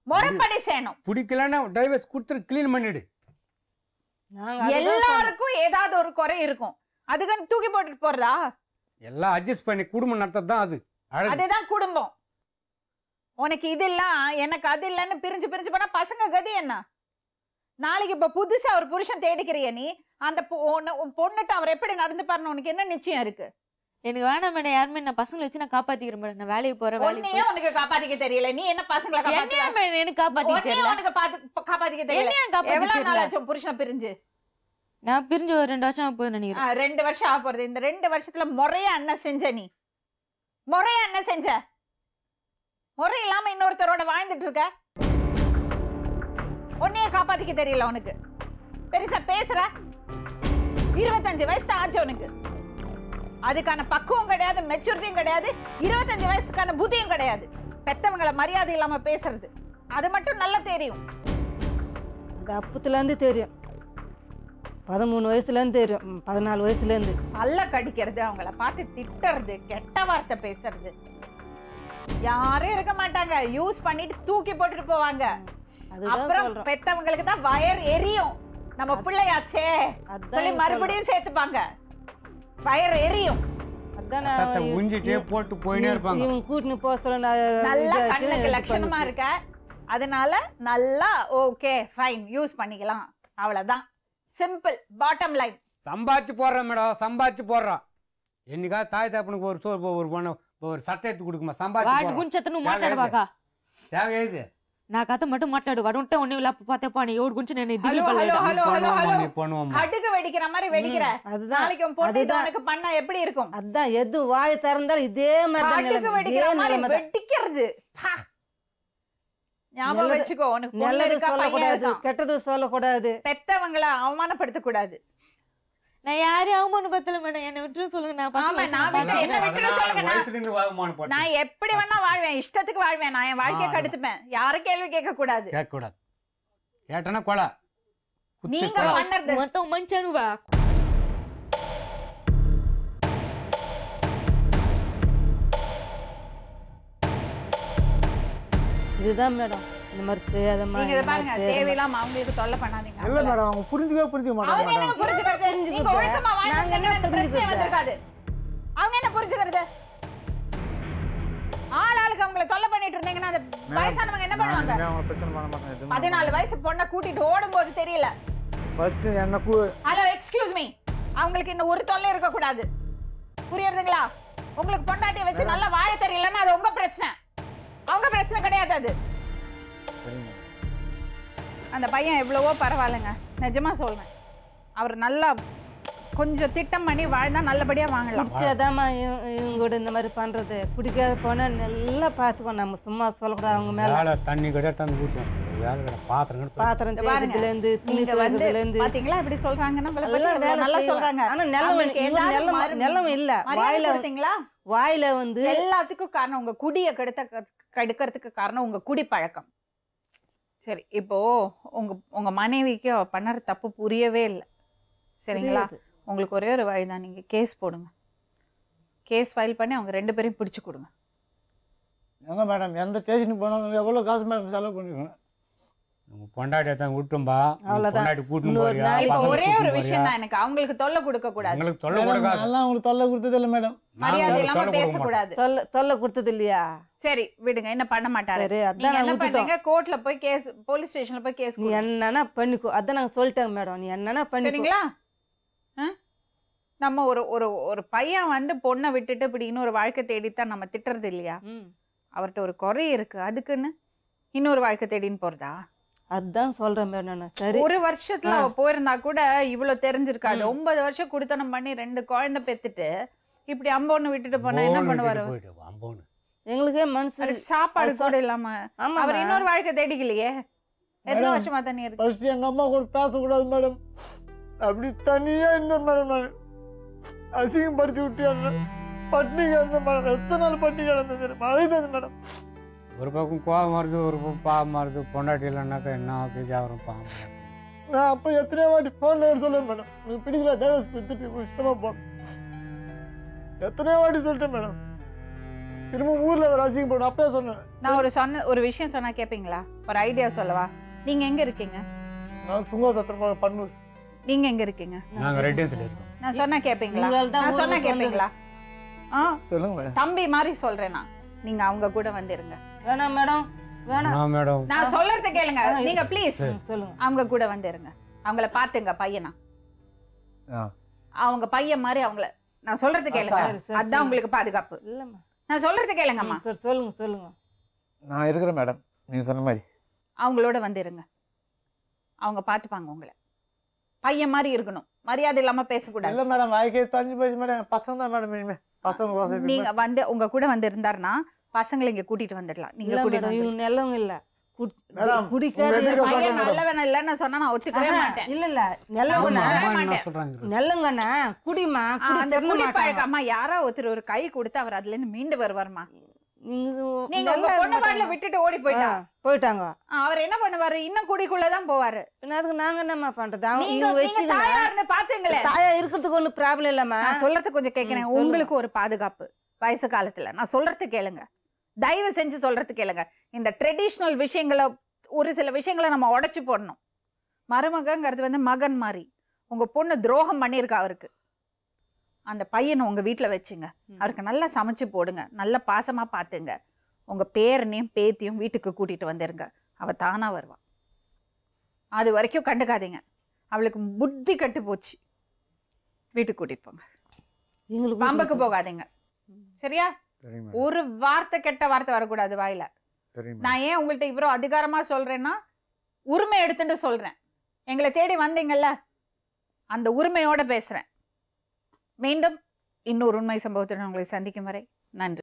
முறைப்படி செய்யணும். பிடிக்கலன்னா டைவர்ஸ் கொடுத்து க்ளீன் பண்ணிடு. எல்லாருக்கும் ஏதாவது ஒரு குறை இருக்கும், அதுக்கு தூக்கி போட்டுட்டு போறதா? எல்லாம் அட்ஜஸ்ட் பண்ணி குடும்பம் நடத்துறது தான் அது. அதுதான் குடும்பம். உனக்கு இது இல்ல எனக்கு அது இல்லன்னு பிரிஞ்சு பிரிஞ்சு போனா பசங்க கதி என்ன? நாளைக்கு இப்ப புதுசா ஒரு புருஷன் தேடிக்கிறிய நீ, அந்த பொண்ணுட்டு அவர் எப்படி நடந்து பாருன்னு உனக்கு என்ன நிச்சயம் இருக்கு? எனக்கு வேணாம் மேடம். யாருமே நான் பசங்களை வச்சு நான் காப்பாத்திக்கிறேன் மேடம். நான் வேலைக்கு போறேன். உன்னையே உனக்கு காப்பாத்திக்க தெரியல, நீ என்ன பசங்களை எனக்கு காப்பாத்திக்க தெரியல? எவ்வளவு நாள் ஆச்சு புருஷனை பிரிஞ்சு? நான் பிரிஞ்சு ஒரு 2 வருஷம் ஆக போகுது நினைக்கிறேன். 2 வருஷம் ஆக போறது. இந்த 2 வருஷத்துல முறையா என்ன செஞ்ச நீ? முறையா என்ன செஞ்ச? முறை இல்லாம இன்னொருத்தரோட வாழ்ந்துட்டு இருக்க. உன்னையே காப்பாத்திக்க தெரியல உனக்கு. பெருசா பேசுற. 25 வயசு தான் ஆச்சு உனக்கு. அதுக்கான பக்குவம் கிடையாது, மெச்சூரிட்டியும் கிடையாது, 25 வயசுக்கான புத்தியும் கிடையாது. பெத்தவங்களை மரியாதை இல்லாம பேசுறது அது மட்டும் நல்லா தெரியும். அது அப்பத்துல இருந்து தெரியும். 13 வயசுல இருந்து தெரியும். 14 வயசுல இருந்து பல்ல கடிக்கிறது, அவங்கள பார்த்து திட்டுறது, கெட்ட வார்த்தை பேசுறது. யாரும் இருக்க மாட்டாங்க, யூஸ் பண்ணிட்டு தூக்கி போட்டுட்டு போவாங்க. அப்புறம் பெத்தவங்களுக்கு தான் வயர் எரியும். நம்ம பிள்ளையாச்சே சொல்லி மறுபடியும் சேர்த்துப்பாங்க. வயர் எரியும். போட்டு போயினே இருப்பாங்க. நல்லா கண்ணுக்கு லட்சணமா இருக்க, அதனால நல்லா ஓகே ஃபைன் யூஸ் பண்ணிக்கலாம், அவ்வளவுதான். Simple bottom line. சம்பாதிச்சு போடுறேன் மேடம், சம்பாதிச்சு போடுறான். என்னைக்கா தாய் தாப்பனுக்கு ஒரு சோறு ஒரு சட்டை எடுத்து கொடுக்குமா? சம்பாதிச்சு தேவையாது. நான் கதை மட்டும் மாட்டாடு வரட்ட ஒண்ணே இல்ல பார்த்தப்பா நீ ஓடு குஞ்சு நான் திகில் பண்ணுவோம். கடுகு வெடிக்கிற மாதிரி வெடிக்கிற. நாளைக்கு பொண்ணு உனக்கு பண்ணா எப்படி இருக்கும்? அதான் எது வாய் திறந்தாலும் இதே மாதிரி கடுகு வெடிக்கிற மாதிரி வெடிக்கிறது. ஞாபகம் வச்சுக்கோ, உனக்கு நல்லது சொல்லக்கூடாது, கெட்டது சொல்லக்கூடாது, பெத்தவங்களை அவமானப்படுத்த கூடாது. நான் யாரையும் அவமானப்படுத்தல மேடம், என்ன விட்டு சொல்லுங்க. நான் எப்படி வேணா வாழ்வேன், இஷ்டத்துக்கு வாழ்வேன், நான் என் வாழ்க்கையை கெடுத்துப்பேன். யாரும் கேள்வி கேட்க கூடாது. கேட்டனா கொலை. நீங்க பண்ணறது மட்டும் மனுஷனுவா. இதுதான் மேடம் இந்த மாதிரி செய்யாதம்மா நீங்க இதை பாருங்க, தேவையில்லாம அவங்களுக்கு தொல்லை பண்ணாதீங்க. இல்லை மேடம் அவங்க புரிஞ்சுக்க அவங்க மாட்டாங்க என்ன மேடம். புரிஞ்சுக்கிறது? நீங்க ஒழுக்கமா வாழ்ந்தீங்கன்னா இந்த பிரச்சனை வந்திருக்காது. அவங்க என்ன புரிஞ்சுக்கிறது? ஆளாளுக்கு அவங்களை தொல்லை பண்ணிட்டு இருந்தீங்கன்னா அந்த வயசானவங்க என்ன பண்ணுவாங்க? அவங்க பிரச்சனை பண்ண மாட்டாங்க. 14 வயசு பொண்ணை கூட்டிட்டு ஓடும்போது தெரியல. ஃபர்ஸ்ட் என்ன ஹலோ, எக்ஸ்கியூஸ் மீ, அவங்களுக்கு இன்னும் ஒரு தொல்லை இருக்க கூடாது. புரியுதுங்களா? உங்களுக்கு பொண்டாட்டியை வச்சு நல்லா வாழ தெரியலன்னா அது உங்க பிரச்சனை, அவங்க பிரச்சனை கிடையாது அது. அந்த பையன் எவ்வளவோ பரவாயில்லைங்க, நிஜமா சொல்றேன். அவர் நல்லா கொஞ்சம் திட்டம் பண்ணி வாழ்ந்தா நல்லபடியா வாங்கலாம். குடிச்சாதாம்மா இவங்க கூட இந்த மாதிரி பண்றது. குடிக்காத போனா நல்லா பார்த்துக்கோ, நம்ம சும்மா சொல்லக்கூடாது அவங்க மேல. வேலை தண்ணி கடை தந்து ஊற்றுவோம், வேலை கடை பாத்திரம் தேய்க்கிறதுல இருந்து துணி துவைக்கிறதுல இருந்து பாத்தீங்களா இப்படி சொல்றாங்கன்னா நல்லா சொல்றாங்க. ஆனா நிலம் இல்ல, வாயில வாயில வந்து எல்லாத்துக்கும் காரணம் உங்க குடியை கெடுக்கிறதுக்கு காரணம் உங்க குடி பழக்கம். சரி, இப்போ உங்க மனைவிக்கு அவ பண்ணற தப்பு புரியவே இல்லை, சரிங்களா? உங்களுக்கு ஒரே ஒரு வழிதான், நீங்க கேஸ் போடுங்க. கேஸ் ஃபைல் பண்ணி அவங்க 2 பேரையும் பிடிச்சு கொடுங்க. எங்க மேடம் எந்த ஸ்டேஷனுக்கு போனாலும் எவ்வளோ காசு மேடம் செலவு பண்ணிக்கோங்க. பொண்டாட்டியை தான் விட்டும்பா, அவ்வளவுதான். பொண்டாட்டி கூட்டின்னு போறியா? இப்போ ஒரே ஒரு விஷயம் தான், எனக்கு அவங்களுக்கு தொல்லை கொடுக்க கூடாது. உங்களுக்கு தொல்லை கொடுக்காது. எல்லாம் அவங்களுக்கு தொல்லை கொடுத்தது இல்லை மேடம். மரியாதை இல்லாம பேசக்கூடாது. தொல்லை கொடுத்தது இல்லையா? சரி விடுங்க, என்ன பண்ண மாட்டாரு. சரி, நீங்க அதான் என்ன நாங்க பண்றீங்க? கோர்ட்ல போய் கேஸ், போலீஸ் ஸ்டேஷன்ல போய் கேஸ் நீ என்னன்னா பண்ணிக்கோ, அதான் நாங்க சொல்லிட்டோம் மேடம், நீ என்னன்னா பண்ணிக்கோ. சரிங்களா? நம்ம ஒரு ஒரு ஒரு பையன் வந்து பொண்ணை விட்டுட்டு இப்படி இன்னொரு வாழ்க்கை தேடித்தான் நம்ம திட்டுறது இல்லையா? அவர்கிட்ட ஒரு குறை இருக்கு, அதுக்குன்னு இன்னொரு வாழ்க்கை தேடின்னு போறதா? அதான் சொல்றேன் மேடம். சரி, ஒரு வருஷத்துல அவ போயிருந்தா கூட இவ்வளவு தெரிஞ்சிருக்காது. 9 வருஷம் குடுத்தனம் பண்ணி 2 குழந்தை பெத்துட்டு இப்படி அம்போன்னு விட்டுட்டு போனா என்ன பண்ணுவாரு? எங்களுக்கே மனசு சாப்பாடு கூட இல்லாம அவர் இன்னொரு வாழ்க்கை தேடிக்கலையே. எத்தனை வருஷமா தண்ணி இருக்கு? ஃபர்ஸ்ட் எங்க அம்மா கூட பேசக்கூடாது மேடம், அப்படி தனியா இருந்தேன் மேடம். நான் அசிங்கப்படுத்தி விட்டு பட்டினி கிடந்தேன் மேடம். எத்தனை நாள் பட்டினி கிடந்தது அழுதது மேடம். ஒரு பக்கம் கோபம் வருது, ஒரு பக்கம் பாவம் வருது. பொண்டாட்டி இல்லைன்னாக்கா என்ன ஆகும் பாவம். நான் அப்போ எத்தனையோ வாட்டி ஃபோனில் சொல்லுவேன் மேடம், உங்களுக்கு பிடிக்கல டைவர்ஸ் கொடுத்துட்டு இஷ்டமா போகணும். எத்தனையோ வாட்டி சொல்லிட்டேன் மேடம். திரும்ப ஊரில் ஒரு அசிங்கப்படும் அப்பயே சொன்னேன். நான் ஒரு விஷயம் சொன்னா கேட்பீங்களா? ஒரு ஐடியா சொல்லவா? நீங்க எங்க இருக்கீங்க? நான் சுங்கா சத்திரம் பண்ணூர். நீங்க எங்க இருக்கீங்க? நாங்க ரெட்டின்ஸ்ல இருக்கோம். நான் சொன்னா கேட்பீங்களா? நான் சொன்னா கேட்பீங்களா? சொல்லுங்க மேடம். தம்பி மாதிரி சொல்றேன் நான். நீங்க அவங்க கூட வந்துருங்க. வேணாம் மேடம், வேணாம் மேடம். நான் சொல்றத கேளுங்க. நீங்க ப்ளீஸ் சொல்லுங்க. அவங்க கூட வந்துருங்க. அவங்கள பாத்துங்க பையனா. அவங்க பையன் மாதிரி அவங்கள நான் சொல்றத கேளுங்க. அதான் உங்களுக்கு பாதுகாப்பு. இல்லம்மா, நான் சொல்றத கேளுங்கம்மா. சரி சொல்லுங்க சொல்லுங்க. நான் இருக்கிறேன் மேடம், நீங்க சொன்ன மாதிரி. அவங்களோட வந்துருங்க. அவங்க பாத்துப்பாங்க உங்களை. பையன் மாதிரி இருக்கணும், மரியாதை இல்லாம பேசக்கூடாது. இல்ல மேடம், வாய்க்கே தஞ்சு போச்சு மேடம். பசங்க தான் மேடம், இனிமே பசங்க நீங்க வந்து உங்க கூட வந்து இருந்தாருன்னா பசங்களை இங்க கூட்டிட்டு வந்துடலாம். நீங்க கூட்டிட்டு இவங்க நல்லவங்க இல்ல, மேடம் குடிக்காத பையன் நல்லவன இல்லன்னு சொன்னா நான் ஒத்துக்கவே மாட்டேன். இல்ல இல்ல நல்லவங்கண்ணா குடிமா அந்த குடி பழக்கம். அம்மா யாரோ ஒருத்தர் ஒரு கை கொடுத்து அவர் அதுல இருந்து மீண்டு வருவாருமா. நீங்க உங்க பொண்ணு பாடல விட்டுட்டு ஓடி போயிட்டாங்க. அவர் என்ன பண்ணுவாரு? இன்னும் குடிக்குள்ளதான் போவாரு. அதுக்கு நாங்க என்னம்மா பண்றது? நீங்க தாயா இருந்து பாத்துங்களே. தாயா இருக்கிறதுக்கு ஒண்ணு ப்ராப்ளம் இல்லம்மா. நான் சொல்றது கொஞ்சம் கேக்குறேன். உங்களுக்கு ஒரு பாதுகாப்பு வயசு காலத்துல. நான் சொல்றது கேளுங்க, தயவு செஞ்சு சொல்றது கேளுங்க. இந்த ட்ரெடிஷ்னல் விஷயங்களை, ஒரு சில விஷயங்களை நம்ம உடைச்சு போடணும். மருமகங்கிறது வந்து மகன் மாதிரி. உங்க பொண்ணு துரோகம் பண்ணியிருக்கா அவருக்கு. அந்த பையனை உங்க வீட்டுல வச்சுங்க. அவருக்கு நல்லா சமைச்சு போடுங்க, நல்ல பாசமா பாத்துங்க. உங்க பேரனையும் பேத்தியும் வீட்டுக்கு கூட்டிட்டு வந்துருங்க. அவ தானா வருவா. அது வரைக்கும் கண்டுக்காதீங்க. அவளுக்கு புத்தி கட்டு போச்சு. வீட்டுக்கு கூட்டிட்டு போங்க. பம்புக்கு போகாதீங்க, சரியா? ஒரு வார்த்தை, கெட்ட வார்த்தை வரக்கூடாது வாயில. நான் ஏன் உங்கள்ட்ட இவ்வளோ அதிகாரமா சொல்றேன்னா, உரிமை எடுத்துட்டு சொல்றேன். எங்களை தேடி வந்தீங்கல்ல, அந்த உரிமையோட பேசுறேன். மீண்டும் இன்னொரு உண்மை சம்பவத்துடன் உங்களை சந்திக்கும் வரை நன்றி.